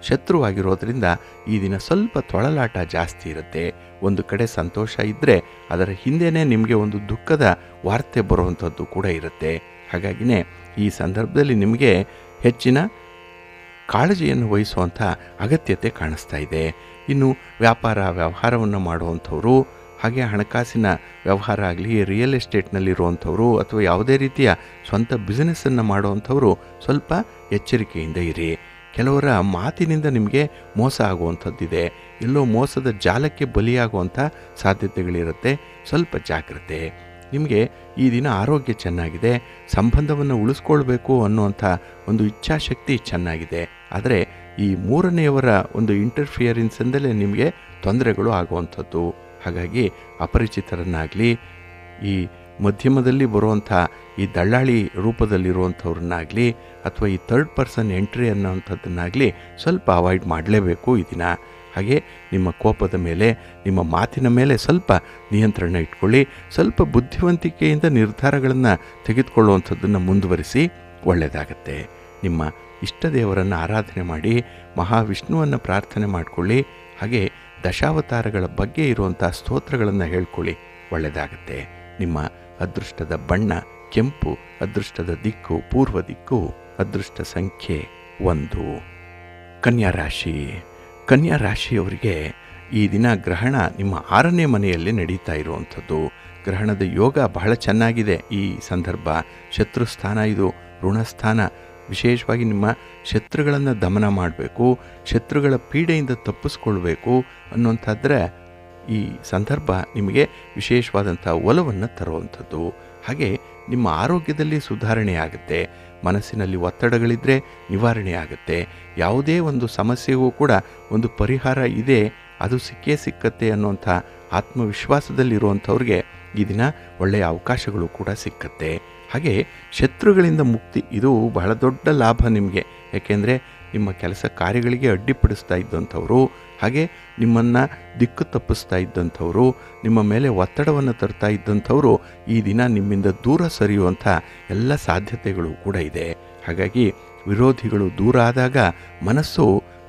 ಶತ್ರುವಾಗಿರೋದ್ರಿಂದ ಈ ದಿನ ಸ್ವಲ್ಪ ತೊಳಲಾಟ ಜಾಸ್ತಿ ಇರುತ್ತೆ. ಒಂದು ಕಡೆ ಸಂತೋಷ ಇದ್ದರೆ ಅದರ ಹಿಂದೆಯೇ ನಿಮಗೆ ಒಂದು ದುಃಖದ ವಾರ್ತೆ ಬರುವಂಥದ್ದು ಕೂಡ ಇರುತ್ತೆ. ಹಾಗಾಗಿನೇ ಈ ಸಂದರ್ಭದಲ್ಲಿ ನಿಮಗೆ ಹೆಚ್ಚಿನ ಕಾಳಜಿಯನ್ನು ವಹಿಸುವಂಥ ಅಗತ್ಯತೆ ಕಾಣಿಸ್ತಾ ಇದೆ. ಇನ್ನು ವ್ಯವಹಾರವನ್ನು ಮಾಡುವಂಥವರು, ಹಾಗೆ ಹಣಕಾಸಿನ ವ್ಯವಹಾರ ಆಗಲಿ, ರಿಯಲ್ ಎಸ್ಟೇಟ್ನಲ್ಲಿರುವಂಥವರು ಅಥವಾ ಯಾವುದೇ ರೀತಿಯ ಸ್ವಂತ ಬಿಸ್ನೆಸ್ಸನ್ನು ಮಾಡುವಂಥವರು ಸ್ವಲ್ಪ ಎಚ್ಚರಿಕೆಯಿಂದ ಇರಿ. ಕೆಲವರ ಮಾತಿನಿಂದ ನಿಮಗೆ ಮೋಸ ಆಗುವಂಥದ್ದಿದೆ. ಎಲ್ಲೋ ಮೋಸದ ಜಾಲಕ್ಕೆ ಬಲಿಯಾಗುವಂಥ ಸಾಧ್ಯತೆಗಳಿರುತ್ತೆ. ಸ್ವಲ್ಪ ಜಾಗ್ರತೆ. ನಿಮಗೆ ಈ ದಿನ ಆರೋಗ್ಯ ಚೆನ್ನಾಗಿದೆ, ಸಂಬಂಧವನ್ನು ಉಳಿಸ್ಕೊಳ್ಬೇಕು ಅನ್ನುವಂಥ ಒಂದು ಇಚ್ಛಾಶಕ್ತಿ ಚೆನ್ನಾಗಿದೆ. ಆದರೆ ಈ 3ನೇಯವರ ಒಂದು ಇಂಟರ್ಫಿಯರೆನ್ಸಿಂದಲೇ ನಿಮಗೆ ತೊಂದರೆಗಳು ಆಗುವಂಥದ್ದು. ಹಾಗಾಗಿ ಅಪರಿಚಿತರನ್ನಾಗಲಿ, ಈ ಮಧ್ಯಮದಲ್ಲಿ ಬರುವಂಥ ಈ ದಳ್ಳಾಳಿ ರೂಪದಲ್ಲಿರುವಂಥವ್ರನ್ನಾಗಲಿ ಅಥವಾ ಈ ಥರ್ಡ್ ಪರ್ಸನ್ ಎಂಟ್ರಿ ಅನ್ನೋವಂಥದ್ದನ್ನಾಗಲಿ ಸ್ವಲ್ಪ ಅವಾಯ್ಡ್ ಮಾಡಲೇಬೇಕು ಈ ದಿನ. ಹಾಗೆ ನಿಮ್ಮ ಕೋಪದ ಮೇಲೆ, ನಿಮ್ಮ ಮಾತಿನ ಮೇಲೆ ಸ್ವಲ್ಪ ನಿಯಂತ್ರಣ ಇಟ್ಕೊಳ್ಳಿ. ಸ್ವಲ್ಪ ಬುದ್ಧಿವಂತಿಕೆಯಿಂದ ನಿರ್ಧಾರಗಳನ್ನು ತೆಗೆದುಕೊಳ್ಳುವಂಥದ್ದನ್ನು ಮುಂದುವರಿಸಿ, ಒಳ್ಳೆಯದಾಗತ್ತೆ. ನಿಮ್ಮ ಇಷ್ಟ ದೇವರನ್ನು ಆರಾಧನೆ ಮಾಡಿ, ಮಹಾವಿಷ್ಣುವನ್ನು ಪ್ರಾರ್ಥನೆ ಮಾಡಿಕೊಳ್ಳಿ. ಹಾಗೆ ದಶಾವತಾರಗಳ ಬಗ್ಗೆ ಇರುವಂಥ ಸ್ತೋತ್ರಗಳನ್ನು ಹೇಳ್ಕೊಳ್ಳಿ, ಒಳ್ಳೆಯದಾಗತ್ತೆ. ನಿಮ್ಮ ಅದೃಷ್ಟದ ಬಣ್ಣ ಕೆಂಪು, ಅದೃಷ್ಟದ ದಿಕ್ಕು ಪೂರ್ವ ದಿಕ್ಕು, ಅದೃಷ್ಟ ಸಂಖ್ಯೆ 1. ಕನ್ಯಾ ರಾಶಿ. ಕನ್ಯಾ ರಾಶಿಯವರಿಗೆ ಈ ದಿನ ಗ್ರಹಣ ನಿಮ್ಮ 6ನೇ ಮನೆಯಲ್ಲಿ ನಡೀತಾ ಇರುವಂಥದ್ದು. ಗ್ರಹಣದ ಯೋಗ ಬಹಳ ಚೆನ್ನಾಗಿದೆ ಈ ಸಂದರ್ಭ. ಶತ್ರುಸ್ಥಾನ ಇದು, ಋಣಸ್ಥಾನ. ವಿಶೇಷವಾಗಿ ನಿಮ್ಮ ಶತ್ರುಗಳನ್ನು ದಮನ ಮಾಡಬೇಕು, ಶತ್ರುಗಳ ಪೀಡೆಯಿಂದ ತಪ್ಪಿಸ್ಕೊಳ್ಬೇಕು ಅನ್ನುವಂಥದ್ರೆ ಈ ಸಂದರ್ಭ ನಿಮಗೆ ವಿಶೇಷವಾದಂಥ ಒಲವನ್ನು ತರುವಂಥದ್ದು. ಹಾಗೆ ನಿಮ್ಮ ಆರೋಗ್ಯದಲ್ಲಿ ಸುಧಾರಣೆ ಆಗುತ್ತೆ. ಮನಸ್ಸಿನಲ್ಲಿ ಒತ್ತಡಗಳಿದ್ದರೆ ನಿವಾರಣೆ ಆಗುತ್ತೆ. ಯಾವುದೇ ಒಂದು ಸಮಸ್ಯೆಗೂ ಕೂಡ ಒಂದು ಪರಿಹಾರ ಇದೆ, ಅದು ಸಿಕ್ಕೇ ಸಿಕ್ಕತ್ತೆ ಅನ್ನುವಂಥ ಆತ್ಮವಿಶ್ವಾಸದಲ್ಲಿರುವಂಥವ್ರಿಗೆ ಈ ದಿನ ಒಳ್ಳೆಯ ಅವಕಾಶಗಳು ಕೂಡ ಸಿಕ್ಕತ್ತೆ. ಹಾಗೆ ಶತ್ರುಗಳಿಂದ ಮುಕ್ತಿ, ಇದು ಬಹಳ ದೊಡ್ಡ ಲಾಭ ನಿಮಗೆ. ಏಕೆಂದರೆ ನಿಮ್ಮ ಕೆಲಸ ಕಾರ್ಯಗಳಿಗೆ ಅಡ್ಡಿಪಡಿಸ್ತಾ ಇದ್ದಂಥವರು, ಹಾಗೆ ನಿಮ್ಮನ್ನು ದಿಕ್ಕು ತಪ್ಪಿಸ್ತಾ ಇದ್ದಂಥವರು, ನಿಮ್ಮ ಮೇಲೆ ಒತ್ತಡವನ್ನು ತರ್ತಾ ಇದ್ದಂಥವರು ಈ ದಿನ ನಿಮ್ಮಿಂದ ದೂರ ಸರಿಯುವಂಥ ಎಲ್ಲ ಸಾಧ್ಯತೆಗಳು ಕೂಡ ಇದೆ. ಹಾಗಾಗಿ ವಿರೋಧಿಗಳು ದೂರ ಆದಾಗ ಮನಸ್ಸು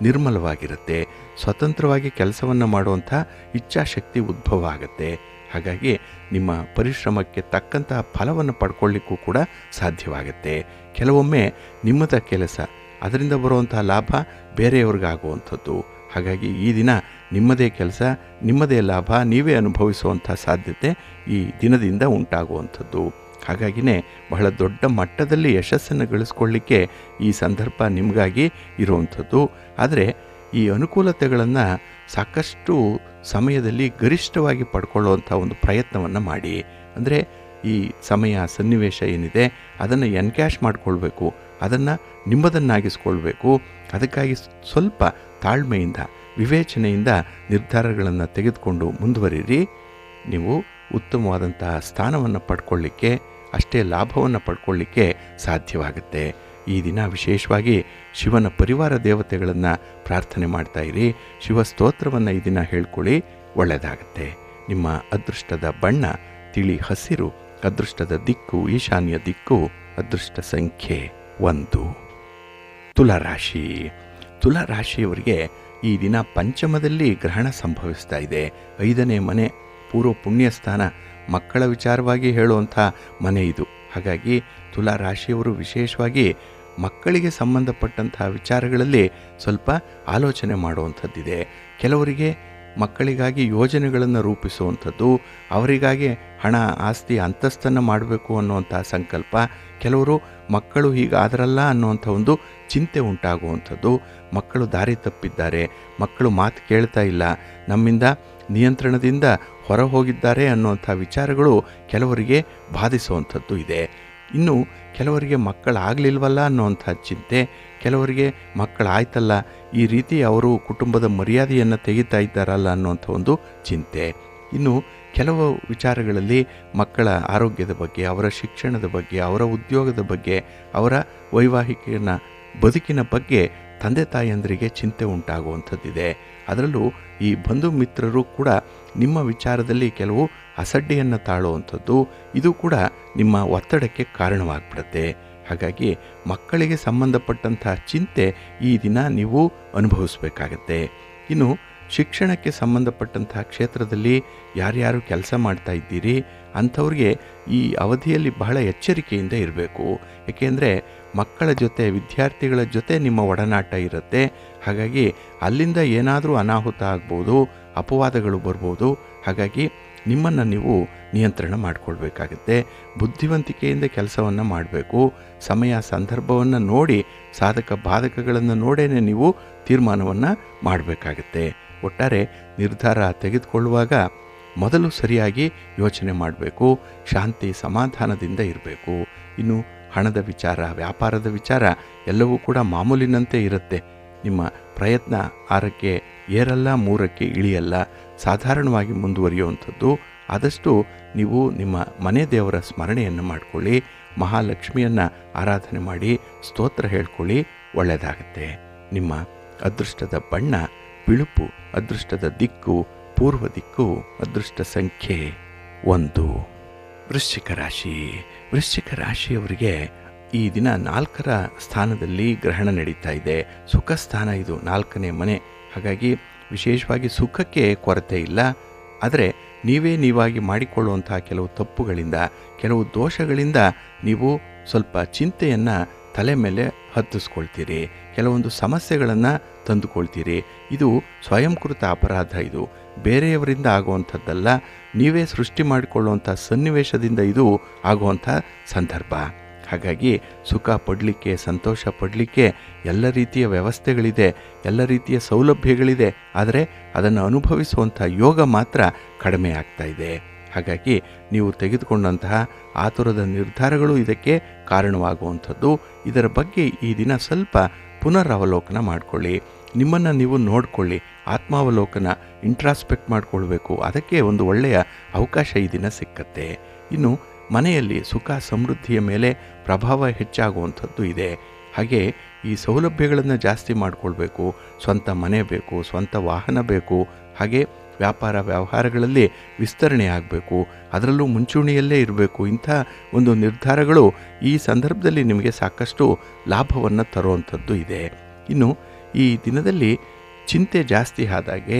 ನಿರ್ಮಲವಾಗಿರುತ್ತೆ. ಸ್ವತಂತ್ರವಾಗಿ ಕೆಲಸವನ್ನು ಮಾಡುವಂಥ ಇಚ್ಛಾಶಕ್ತಿ ಉದ್ಭವ ಆಗುತ್ತೆ. ಹಾಗಾಗಿ ನಿಮ್ಮ ಪರಿಶ್ರಮಕ್ಕೆ ತಕ್ಕಂತಹ ಫಲವನ್ನು ಪಡ್ಕೊಳ್ಳಿಕ್ಕೂ ಕೂಡ ಸಾಧ್ಯವಾಗುತ್ತೆ. ಕೆಲವೊಮ್ಮೆ ನಿಮ್ಮದ ಕೆಲಸ, ಅದರಿಂದ ಬರುವಂತಹ ಲಾಭ ಬೇರೆಯವ್ರಿಗಾಗುವಂಥದ್ದು. ಹಾಗಾಗಿ ಈ ದಿನ ನಿಮ್ಮದೇ ಕೆಲಸ, ನಿಮ್ಮದೇ ಲಾಭ ನೀವೇ ಅನುಭವಿಸುವಂಥ ಸಾಧ್ಯತೆ ಈ ದಿನದಿಂದ ಉಂಟಾಗುವಂಥದ್ದು. ಹಾಗಾಗಿನೇ ಬಹಳ ದೊಡ್ಡ ಮಟ್ಟದಲ್ಲಿ ಯಶಸ್ಸನ್ನು ಗಳಿಸ್ಕೊಳ್ಳಿಕ್ಕೆ ಈ ಸಂದರ್ಭ ನಿಮಗಾಗಿ ಇರುವಂಥದ್ದು. ಆದರೆ ಈ ಅನುಕೂಲತೆಗಳನ್ನು ಸಾಕಷ್ಟು ಸಮಯದಲ್ಲಿ ಗರಿಷ್ಠವಾಗಿ ಪಡ್ಕೊಳ್ಳುವಂಥ ಒಂದು ಪ್ರಯತ್ನವನ್ನು ಮಾಡಿ. ಅಂದರೆ ಈ ಸಮಯ ಸನ್ನಿವೇಶ ಏನಿದೆ ಅದನ್ನು ಎನ್ಕ್ಯಾಶ್ ಮಾಡಿಕೊಳ್ಬೇಕು, ಅದನ್ನು ನಿಮ್ಮದನ್ನಾಗಿಸ್ಕೊಳ್ಬೇಕು. ಅದಕ್ಕಾಗಿ ಸ್ವಲ್ಪ ತಾಳ್ಮೆಯಿಂದ, ವಿವೇಚನೆಯಿಂದ ನಿರ್ಧಾರಗಳನ್ನು ತೆಗೆದುಕೊಂಡು ಮುಂದುವರಿರಿ. ನೀವು ಉತ್ತಮವಾದಂತಹ ಸ್ಥಾನವನ್ನು ಪಡ್ಕೊಳ್ಳಿಕ್ಕೆ, ಅಷ್ಟೇ ಲಾಭವನ್ನು ಪಡ್ಕೊಳ್ಳಿಕ್ಕೆ ಸಾಧ್ಯವಾಗುತ್ತೆ. ಈ ದಿನ ವಿಶೇಷವಾಗಿ ಶಿವನ ಪರಿವಾರ ದೇವತೆಗಳನ್ನು ಪ್ರಾರ್ಥನೆ ಮಾಡ್ತಾ ಇರಿ. ಶಿವಸ್ತೋತ್ರವನ್ನು ಈ ದಿನ ಹೇಳ್ಕೊಳ್ಳಿ, ಒಳ್ಳೆಯದಾಗತ್ತೆ. ನಿಮ್ಮ ಅದೃಷ್ಟದ ಬಣ್ಣ ತಿಳಿ ಹಸಿರು, ಅದೃಷ್ಟದ ದಿಕ್ಕು ಈಶಾನ್ಯ ದಿಕ್ಕು, ಅದೃಷ್ಟ ಸಂಖ್ಯೆ 1. ತುಲಾರಾಶಿ. ತುಲಾರಾಶಿಯವರಿಗೆ ಈ ದಿನ ಪಂಚಮದಲ್ಲಿ ಗ್ರಹಣ ಸಂಭವಿಸ್ತಾ ಇದೆ. 5ನೇ ಮನೆ, ಪೂರ್ವ ಪುಣ್ಯಸ್ಥಾನ, ಮಕ್ಕಳ ವಿಚಾರವಾಗಿ ಹೇಳುವಂಥ ಮನೆ ಇದು. ಹಾಗಾಗಿ ತುಲಾರಾಶಿಯವರು ವಿಶೇಷವಾಗಿ ಮಕ್ಕಳಿಗೆ ಸಂಬಂಧಪಟ್ಟಂತಹ ವಿಚಾರಗಳಲ್ಲಿ ಸ್ವಲ್ಪ ಆಲೋಚನೆ ಮಾಡುವಂಥದ್ದಿದೆ. ಕೆಲವರಿಗೆ ಮಕ್ಕಳಿಗಾಗಿ ಯೋಜನೆಗಳನ್ನು ರೂಪಿಸುವಂಥದ್ದು, ಅವರಿಗಾಗಿ ಹಣ ಆಸ್ತಿ ಅಂತಸ್ತನ್ನು ಮಾಡಬೇಕು ಅನ್ನುವಂಥ ಸಂಕಲ್ಪ, ಕೆಲವರು ಮಕ್ಕಳು ಹೀಗಾದರಲ್ಲ ಅನ್ನುವಂಥ ಒಂದು ಚಿಂತೆ ಉಂಟಾಗುವಂಥದ್ದು. ಮಕ್ಕಳು ದಾರಿ ತಪ್ಪಿದ್ದಾರೆ, ಮಕ್ಕಳು ಮಾತು ಕೇಳ್ತಾ ಇಲ್ಲ, ನಮ್ಮಿಂದ ನಿಯಂತ್ರಣದಿಂದ ಹೊರ ಹೋಗಿದ್ದಾರೆ ಅನ್ನುವಂಥ ವಿಚಾರಗಳು ಕೆಲವರಿಗೆ ಬಾಧಿಸುವಂಥದ್ದು ಇದೆ. ಇನ್ನು ಕೆಲವರಿಗೆ ಮಕ್ಕಳಾಗಲಿಲ್ವಲ್ಲ ಅನ್ನೋಂಥ ಚಿಂತೆ, ಕೆಲವರಿಗೆ ಮಕ್ಕಳಾಯ್ತಲ್ಲ ಈ ರೀತಿ ಅವರು ಕುಟುಂಬದ ಮರ್ಯಾದೆಯನ್ನು ತೆಗಿತಾ ಇದ್ದಾರಲ್ಲ ಅನ್ನೋಂಥ ಒಂದು ಚಿಂತೆ. ಇನ್ನು ಕೆಲವು ವಿಚಾರಗಳಲ್ಲಿ ಮಕ್ಕಳ ಆರೋಗ್ಯದ ಬಗ್ಗೆ, ಅವರ ಶಿಕ್ಷಣದ ಬಗ್ಗೆ, ಅವರ ಉದ್ಯೋಗದ ಬಗ್ಗೆ, ಅವರ ವೈವಾಹಿಕ ಬದುಕಿನ ಬಗ್ಗೆ ತಂದೆ ತಾಯಿಯಂದರಿಗೆ ಚಿಂತೆ ಉಂಟಾಗುವಂಥದ್ದಿದೆ. ಅದರಲ್ಲೂ ಈ ಬಂಧು ಮಿತ್ರರು ಕೂಡ ನಿಮ್ಮ ವಿಚಾರದಲ್ಲಿ ಕೆಲವು ಅಸಡ್ಡೆಯನ್ನು ತಾಳುವಂಥದ್ದು, ಇದು ಕೂಡ ನಿಮ್ಮ ಒತ್ತಡಕ್ಕೆ ಕಾರಣವಾಗ್ಬಿಡುತ್ತೆ. ಹಾಗಾಗಿ ಮಕ್ಕಳಿಗೆ ಸಂಬಂಧಪಟ್ಟಂಥ ಚಿಂತೆ ಈ ದಿನ ನೀವು ಅನುಭವಿಸಬೇಕಾಗತ್ತೆ. ಇನ್ನು ಶಿಕ್ಷಣಕ್ಕೆ ಸಂಬಂಧಪಟ್ಟಂಥ ಕ್ಷೇತ್ರದಲ್ಲಿ ಯಾರ್ಯಾರು ಕೆಲಸ ಮಾಡ್ತಾ ಇದ್ದೀರಿ ಅಂಥವ್ರಿಗೆ ಈ ಅವಧಿಯಲ್ಲಿ ಬಹಳ ಎಚ್ಚರಿಕೆಯಿಂದ ಇರಬೇಕು. ಏಕೆಂದರೆ ಮಕ್ಕಳ ಜೊತೆ, ವಿದ್ಯಾರ್ಥಿಗಳ ಜೊತೆ ನಿಮ್ಮ ಒಡನಾಟ ಇರುತ್ತೆ. ಹಾಗಾಗಿ ಅಲ್ಲಿಂದ ಏನಾದರೂ ಅನಾಹುತ ಆಗ್ಬೋದು, ಅಪವಾದಗಳು ಬರ್ಬೋದು. ಹಾಗಾಗಿ ನಿಮ್ಮನ್ನು ನೀವು ನಿಯಂತ್ರಣ ಮಾಡಿಕೊಳ್ಬೇಕಾಗತ್ತೆ. ಬುದ್ಧಿವಂತಿಕೆಯಿಂದ ಕೆಲಸವನ್ನು ಮಾಡಬೇಕು. ಸಮಯ ಸಂದರ್ಭವನ್ನು ನೋಡಿ, ಸಾಧಕ ಬಾಧಕಗಳನ್ನು ನೋಡೇ ನೀವು ತೀರ್ಮಾನವನ್ನು ಮಾಡಬೇಕಾಗತ್ತೆ. ಒಟ್ಟಾರೆ ನಿರ್ಧಾರ ತೆಗೆದುಕೊಳ್ಳುವಾಗ ಮೊದಲು ಸರಿಯಾಗಿ ಯೋಚನೆ ಮಾಡಬೇಕು. ಶಾಂತಿ ಸಮಾಧಾನದಿಂದ ಇರಬೇಕು. ಇನ್ನು ಹಣದ ವಿಚಾರ, ವ್ಯಾಪಾರದ ವಿಚಾರ ಎಲ್ಲವೂ ಕೂಡ ಮಾಮೂಲಿನಂತೆ ಇರುತ್ತೆ. ನಿಮ್ಮ ಪ್ರಯತ್ನ 6ಕ್ಕೆ ಏರಲ್ಲ, 3ಕ್ಕೆ ಇಳಿಯಲ್ಲ, ಸಾಧಾರಣವಾಗಿ ಮುಂದುವರಿಯುವಂಥದ್ದು. ಆದಷ್ಟು ನೀವು ನಿಮ್ಮ ಮನೆ ದೇವರ ಸ್ಮರಣೆಯನ್ನು ಮಾಡಿಕೊಳ್ಳಿ, ಮಹಾಲಕ್ಷ್ಮಿಯನ್ನು ಆರಾಧನೆ ಮಾಡಿ, ಸ್ತೋತ್ರ ಹೇಳ್ಕೊಳ್ಳಿ, ಒಳ್ಳೆಯದಾಗತ್ತೆ. ನಿಮ್ಮ ಅದೃಷ್ಟದ ಬಣ್ಣ ಬಿಳುಪು, ಅದೃಷ್ಟದ ದಿಕ್ಕು ಪೂರ್ವ ದಿಕ್ಕು, ಅದೃಷ್ಟ ಸಂಖ್ಯೆ 1. ವೃಶ್ಚಿಕ ರಾಶಿ. ವೃಶ್ಚಿಕ ರಾಶಿಯವರಿಗೆ ಈ ದಿನ 4ರ ಸ್ಥಾನದಲ್ಲಿ ಗ್ರಹಣ ನಡೀತಾ ಇದೆ. ಸುಖ ಸ್ಥಾನ ಇದು, 4ನೇ ಮನೆ. ಹಾಗಾಗಿ ವಿಶೇಷವಾಗಿ ಸುಖಕ್ಕೆ ಕೊರತೆ ಇಲ್ಲ. ಆದರೆ ನೀವಾಗಿ ಮಾಡಿಕೊಳ್ಳುವಂಥ ಕೆಲವು ತಪ್ಪುಗಳಿಂದ, ಕೆಲವು ದೋಷಗಳಿಂದ ನೀವು ಸ್ವಲ್ಪ ಚಿಂತೆಯನ್ನು ತಲೆ ಮೇಲೆ ಹತ್ತಿಸ್ಕೊಳ್ತೀರಿ. ಕೆಲವೊಂದು ಸಮಸ್ಯೆಗಳನ್ನು ತಂದುಕೊಳ್ತೀರಿ. ಇದು ಸ್ವಯಂಕೃತ ಅಪರಾಧ. ಇದು ಬೇರೆಯವರಿಂದ ಆಗುವಂಥದ್ದಲ್ಲ, ನೀವೇ ಸೃಷ್ಟಿ ಮಾಡಿಕೊಳ್ಳುವಂಥ ಸನ್ನಿವೇಶದಿಂದ ಇದು ಆಗುವಂಥ ಸಂದರ್ಭ. ಹಾಗಾಗಿ ಸುಖ ಪಡಲಿಕ್ಕೆ, ಸಂತೋಷ ಪಡಲಿಕ್ಕೆ ಎಲ್ಲ ರೀತಿಯ ವ್ಯವಸ್ಥೆಗಳಿದೆ, ಎಲ್ಲ ರೀತಿಯ ಸೌಲಭ್ಯಗಳಿದೆ. ಆದರೆ ಅದನ್ನು ಅನುಭವಿಸುವಂಥ ಯೋಗ ಮಾತ್ರ ಕಡಿಮೆ ಆಗ್ತಾ ಇದೆ. ಹಾಗಾಗಿ ನೀವು ತೆಗೆದುಕೊಂಡಂತಹ ಆತುರದ ನಿರ್ಧಾರಗಳು ಇದಕ್ಕೆ ಕಾರಣವಾಗುವಂಥದ್ದು. ಇದರ ಬಗ್ಗೆ ಈ ದಿನ ಸ್ವಲ್ಪ ಪುನರವಲೋಕನ ಮಾಡಿಕೊಳ್ಳಿ. ನಿಮ್ಮನ್ನು ನೀವು ನೋಡಿಕೊಳ್ಳಿ, ಆತ್ಮಾವಲೋಕನ, ಇಂಟ್ರಾಸ್ಪೆಕ್ಟ್ ಮಾಡಿಕೊಳ್ಬೇಕು. ಅದಕ್ಕೆ ಒಂದು ಒಳ್ಳೆಯ ಅವಕಾಶ ಈ ದಿನ ಸಿಕ್ಕತ್ತೆ. ಇನ್ನು ಮನೆಯಲ್ಲಿ ಸುಖ ಸಮೃದ್ಧಿಯ ಮೇಲೆ ಪ್ರಭಾವ ಹೆಚ್ಚಾಗುವಂಥದ್ದು ಇದೆ. ಹಾಗೆ ಈ ಸೌಲಭ್ಯಗಳನ್ನು ಜಾಸ್ತಿ ಮಾಡಿಕೊಳ್ಬೇಕು. ಸ್ವಂತ ಮನೆ ಬೇಕು, ಸ್ವಂತ ವಾಹನ ಬೇಕು. ಹಾಗೆ ವ್ಯಾಪಾರ ವ್ಯವಹಾರಗಳಲ್ಲಿ ವಿಸ್ತರಣೆ ಆಗಬೇಕು, ಅದರಲ್ಲೂ ಮುಂಚೂಣಿಯಲ್ಲೇ ಇರಬೇಕು. ಇಂಥ ಒಂದು ನಿರ್ಧಾರಗಳು ಈ ಸಂದರ್ಭದಲ್ಲಿ ನಿಮಗೆ ಸಾಕಷ್ಟು ಲಾಭವನ್ನು ತರುವಂಥದ್ದು ಇದೆ. ಇನ್ನು ಈ ದಿನದಲ್ಲಿ ಚಿಂತೆ ಜಾಸ್ತಿ ಆದಾಗೆ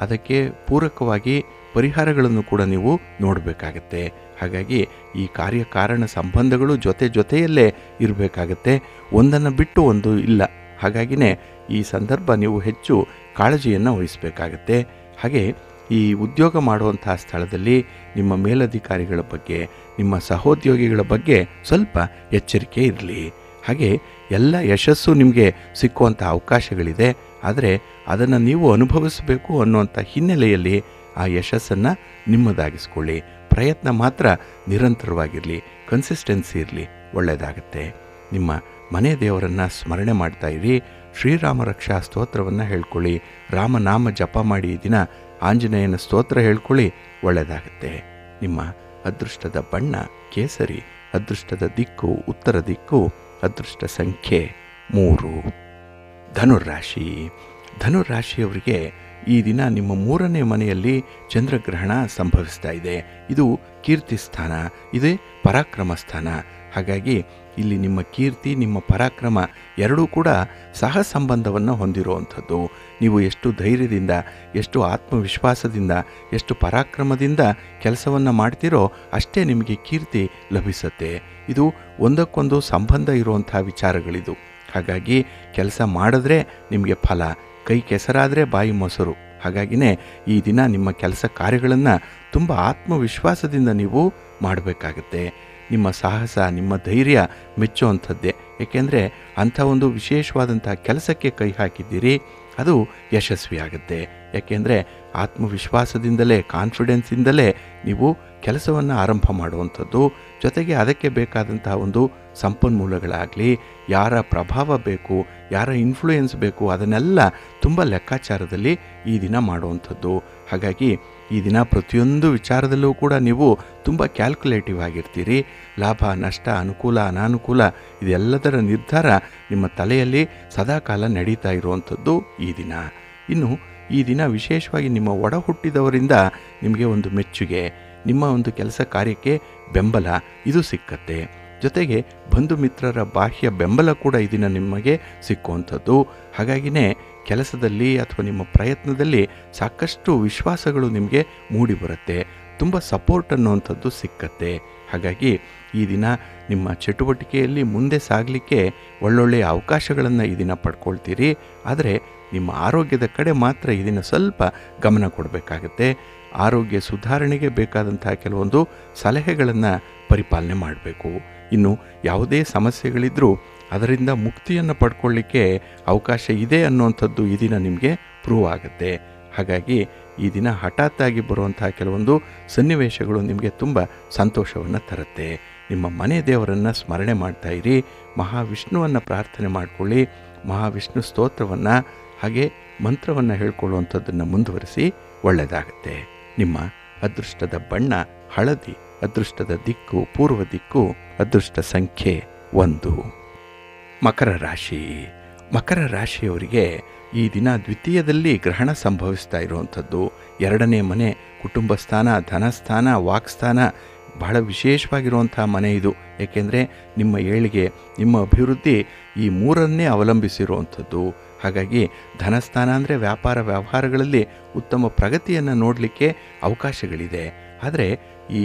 ಅದಕ್ಕೆ ಪೂರಕವಾಗಿ ಪರಿಹಾರಗಳನ್ನು ಕೂಡ ನೀವು ನೋಡಬೇಕಾಗತ್ತೆ. ಹಾಗಾಗಿ ಈ ಕಾರ್ಯಕಾರಣ ಸಂಬಂಧಗಳು ಜೊತೆಯಲ್ಲೇ ಇರಬೇಕಾಗತ್ತೆ, ಒಂದನ್ನು ಬಿಟ್ಟು ಒಂದು ಇಲ್ಲ. ಹಾಗಾಗಿನೇ ಈ ಸಂದರ್ಭ ನೀವು ಹೆಚ್ಚು ಕಾಳಜಿಯನ್ನು ವಹಿಸಬೇಕಾಗತ್ತೆ. ಹಾಗೆ ಈ ಉದ್ಯೋಗ ಮಾಡುವಂಥ ಸ್ಥಳದಲ್ಲಿ ನಿಮ್ಮ ಮೇಲಧಿಕಾರಿಗಳ ಬಗ್ಗೆ, ನಿಮ್ಮ ಸಹೋದ್ಯೋಗಿಗಳ ಬಗ್ಗೆ ಸ್ವಲ್ಪ ಎಚ್ಚರಿಕೆ ಇರಲಿ. ಹಾಗೆ ಎಲ್ಲ ಯಶಸ್ಸು ನಿಮಗೆ ಸಿಕ್ಕುವಂಥ ಅವಕಾಶಗಳಿದೆ. ಆದರೆ ಅದನ್ನು ನೀವು ಅನುಭವಿಸಬೇಕು ಅನ್ನುವಂಥ ಹಿನ್ನೆಲೆಯಲ್ಲಿ ಆ ಯಶಸ್ಸನ್ನು ನಿಮ್ಮದಾಗಿಸ್ಕೊಳ್ಳಿ. ಪ್ರಯತ್ನ ಮಾತ್ರ ನಿರಂತರವಾಗಿರಲಿ, ಕನ್ಸಿಸ್ಟೆನ್ಸಿ ಇರಲಿ, ಒಳ್ಳೆಯದಾಗತ್ತೆ. ನಿಮ್ಮ ಮನೆ ದೇವರನ್ನು ಸ್ಮರಣೆ ಮಾಡ್ತಾ ಇರಿ. ಶ್ರೀರಾಮ ರಕ್ಷಾ ಸ್ತೋತ್ರವನ್ನು ಹೇಳ್ಕೊಳ್ಳಿ. ರಾಮನಾಮ ಜಪ ಮಾಡಿ ಈ ದಿನ ಆಂಜನೇಯನ ಸ್ತೋತ್ರ ಹೇಳ್ಕೊಳ್ಳಿ, ಒಳ್ಳೆಯದಾಗತ್ತೆ. ನಿಮ್ಮ ಅದೃಷ್ಟದ ಬಣ್ಣ ಕೇಸರಿ, ಅದೃಷ್ಟದ ದಿಕ್ಕು ಉತ್ತರ ದಿಕ್ಕು, ಅದೃಷ್ಟ ಸಂಖ್ಯೆ 3. ಧನುರಾಶಿ. ಧನುರಾಶಿಯವರಿಗೆ ಈ ದಿನ ನಿಮ್ಮ 3ನೇ ಮನೆಯಲ್ಲಿ ಚಂದ್ರಗ್ರಹಣ ಸಂಭವಿಸ್ತಾ ಇದೆ. ಇದು ಕೀರ್ತಿ ಸ್ಥಾನ, ಇದೇ ಪರಾಕ್ರಮ ಸ್ಥಾನ. ಹಾಗಾಗಿ ಇಲ್ಲಿ ನಿಮ್ಮ ಕೀರ್ತಿ, ನಿಮ್ಮ ಪರಾಕ್ರಮ ಎರಡೂ ಕೂಡ ಸಹ ಸಂಬಂಧವನ್ನು ಹೊಂದಿರುವಂಥದ್ದು. ನೀವು ಎಷ್ಟು ಧೈರ್ಯದಿಂದ, ಎಷ್ಟು ಆತ್ಮವಿಶ್ವಾಸದಿಂದ, ಎಷ್ಟು ಪರಾಕ್ರಮದಿಂದ ಕೆಲಸವನ್ನು ಮಾಡ್ತೀರೋ ಅಷ್ಟೇ ನಿಮಗೆ ಕೀರ್ತಿ ಲಭಿಸುತ್ತೆ. ಇದು ಒಂದಕ್ಕೊಂದು ಸಂಬಂಧ ಇರುವಂಥ ವಿಚಾರಗಳಿದು. ಹಾಗಾಗಿ ಕೆಲಸ ಮಾಡಿದ್ರೆ ನಿಮಗೆ ಫಲ, ಕೈ ಕೆಸರಾದರೆ ಬಾಯಿ ಮೊಸರು. ಹಾಗಾಗಿನೇ ಈ ದಿನ ನಿಮ್ಮ ಕೆಲಸ ಕಾರ್ಯಗಳನ್ನು ತುಂಬ ಆತ್ಮವಿಶ್ವಾಸದಿಂದ ನೀವು ಮಾಡಬೇಕಾಗತ್ತೆ. ನಿಮ್ಮ ಸಾಹಸ, ನಿಮ್ಮ ಧೈರ್ಯ ಮೆಚ್ಚುವಂಥದ್ದೇ. ಏಕೆಂದರೆ ಅಂಥ ಒಂದು ವಿಶೇಷವಾದಂಥ ಕೆಲಸಕ್ಕೆ ಕೈ ಹಾಕಿದ್ದೀರಿ, ಅದು ಯಶಸ್ವಿಯಾಗುತ್ತೆ. ಯಾಕೆಂದರೆ ಆತ್ಮವಿಶ್ವಾಸದಿಂದಲೇ, ಕಾನ್ಫಿಡೆನ್ಸಿಂದಲೇ ನೀವು ಕೆಲಸವನ್ನು ಆರಂಭ ಮಾಡುವಂಥದ್ದು, ಜೊತೆಗೆ ಅದಕ್ಕೆ ಬೇಕಾದಂತಹ ಒಂದು ಸಂಪನ್ಮೂಲಗಳಾಗಲಿ, ಯಾರ ಪ್ರಭಾವ ಬೇಕು, ಯಾರ ಇನ್ಫ್ಲೂಯೆನ್ಸ್ ಬೇಕು, ಅದನ್ನೆಲ್ಲ ತುಂಬ ಲೆಕ್ಕಾಚಾರದಲ್ಲಿ ಈ ದಿನ ಮಾಡುವಂಥದ್ದು. ಹಾಗಾಗಿ ಈ ದಿನ ಪ್ರತಿಯೊಂದು ವಿಚಾರದಲ್ಲೂ ಕೂಡ ನೀವು ತುಂಬ ಕ್ಯಾಲ್ಕುಲೇಟಿವ್ ಆಗಿರ್ತೀರಿ. ಲಾಭ ನಷ್ಟ, ಅನುಕೂಲ ಅನಾನುಕೂಲ ಇದೆಲ್ಲದರ ನಿರ್ಧಾರ ನಿಮ್ಮ ತಲೆಯಲ್ಲಿ ಸದಾಕಾಲ ನಡೀತಾ ಇರುವಂಥದ್ದು ಈ ದಿನ. ಇನ್ನು ಈ ದಿನ ವಿಶೇಷವಾಗಿ ನಿಮ್ಮ ಒಡ ಹುಟ್ಟಿದವರಿಂದ ನಿಮಗೆ ಒಂದು ಮೆಚ್ಚುಗೆ, ನಿಮ್ಮ ಒಂದು ಕೆಲಸ ಕಾರ್ಯಕ್ಕೆ ಬೆಂಬಲ ಇದು ಸಿಕ್ಕತ್ತೆ. ಜೊತೆಗೆ ಬಂಧು ಮಿತ್ರರ ಬಾಹ್ಯ ಬೆಂಬಲ ಕೂಡ ಈ ದಿನ ನಿಮಗೆ ಸಿಕ್ಕುವಂಥದ್ದು. ಹಾಗಾಗಿನೇ ಕೆಲಸದಲ್ಲಿ ಅಥವಾ ನಿಮ್ಮ ಪ್ರಯತ್ನದಲ್ಲಿ ಸಾಕಷ್ಟು ವಿಶ್ವಾಸಗಳು ನಿಮಗೆ ಮೂಡಿ ಬರುತ್ತೆ, ತುಂಬ ಸಪೋರ್ಟ್ ಅನ್ನುವಂಥದ್ದು ಸಿಕ್ಕತ್ತೆ. ಹಾಗಾಗಿ ಈ ದಿನ ನಿಮ್ಮ ಚಟುವಟಿಕೆಯಲ್ಲಿ ಮುಂದೆ ಸಾಗಲಿಕ್ಕೆ ಒಳ್ಳೊಳ್ಳೆಯ ಅವಕಾಶಗಳನ್ನು ಈ ದಿನ ಪಡ್ಕೊಳ್ತೀರಿ. ಆದರೆ ನಿಮ್ಮ ಆರೋಗ್ಯದ ಕಡೆ ಮಾತ್ರ ಈ ದಿನ ಸ್ವಲ್ಪ ಗಮನ ಕೊಡಬೇಕಾಗತ್ತೆ. ಆರೋಗ್ಯ ಸುಧಾರಣೆಗೆ ಬೇಕಾದಂತಹ ಕೆಲವೊಂದು ಸಲಹೆಗಳನ್ನು ಪರಿಪಾಲನೆ ಮಾಡಬೇಕು. ಇನ್ನು ಯಾವುದೇ ಸಮಸ್ಯೆಗಳಿದ್ದರೂ ಅದರಿಂದ ಮುಕ್ತಿಯನ್ನು ಪಡ್ಕೊಳ್ಳಿಕ್ಕೆ ಅವಕಾಶ ಇದೆ ಅನ್ನುವಂಥದ್ದು ಈ ದಿನ ನಿಮಗೆ ಪ್ರೂವ್ ಆಗುತ್ತೆ. ಹಾಗಾಗಿ ಈ ದಿನ ಹಠಾತ್ತಾಗಿ ಬರುವಂತಹ ಕೆಲವೊಂದು ಸನ್ನಿವೇಶಗಳು ನಿಮಗೆ ತುಂಬ ಸಂತೋಷವನ್ನು ತರುತ್ತೆ. ನಿಮ್ಮ ಮನೆ ದೇವರನ್ನು ಸ್ಮರಣೆ ಮಾಡ್ತಾ ಇರಿ, ಮಹಾವಿಷ್ಣುವನ್ನು ಪ್ರಾರ್ಥನೆ ಮಾಡಿಕೊಳ್ಳಿ, ಮಹಾವಿಷ್ಣು ಸ್ತೋತ್ರವನ್ನು ಹಾಗೆ ಮಂತ್ರವನ್ನು ಹೇಳ್ಕೊಳ್ಳುವಂಥದ್ದನ್ನು ಮುಂದುವರಿಸಿ, ಒಳ್ಳೆಯದಾಗುತ್ತೆ. ನಿಮ್ಮ ಅದೃಷ್ಟದ ಬಣ್ಣ ಹಳದಿ, ಅದೃಷ್ಟದ ದಿಕ್ಕು ಪೂರ್ವ ದಿಕ್ಕು, ಅದೃಷ್ಟ ಸಂಖ್ಯೆ 1. ಮಕರ ರಾಶಿ. ಮಕರ ರಾಶಿಯವರಿಗೆ ಈ ದಿನ ದ್ವಿತೀಯದಲ್ಲಿ ಗ್ರಹಣ ಸಂಭವಿಸ್ತಾ ಇರುವಂಥದ್ದು. 2ನೇ ಮನೆ, ಕುಟುಂಬ ಸ್ಥಾನ, ಧನಸ್ಥಾನ, ವಾಕ್ಸ್ಥಾನ ಬಹಳ ವಿಶೇಷವಾಗಿರುವಂಥ ಮನೆ ಇದು. ಏಕೆಂದರೆ ನಿಮ್ಮ ಏಳಿಗೆ, ನಿಮ್ಮ ಅಭಿವೃದ್ಧಿ ಈ 3ಅನ್ನೇ ಅವಲಂಬಿಸಿರುವಂಥದ್ದು. ಹಾಗಾಗಿ ಧನಸ್ಥಾನ ಅಂದರೆ ವ್ಯಾಪಾರ ವ್ಯವಹಾರಗಳಲ್ಲಿ ಉತ್ತಮ ಪ್ರಗತಿಯನ್ನು ನೋಡಲಿಕ್ಕೆ ಅವಕಾಶಗಳಿದೆ. ಆದರೆ ಈ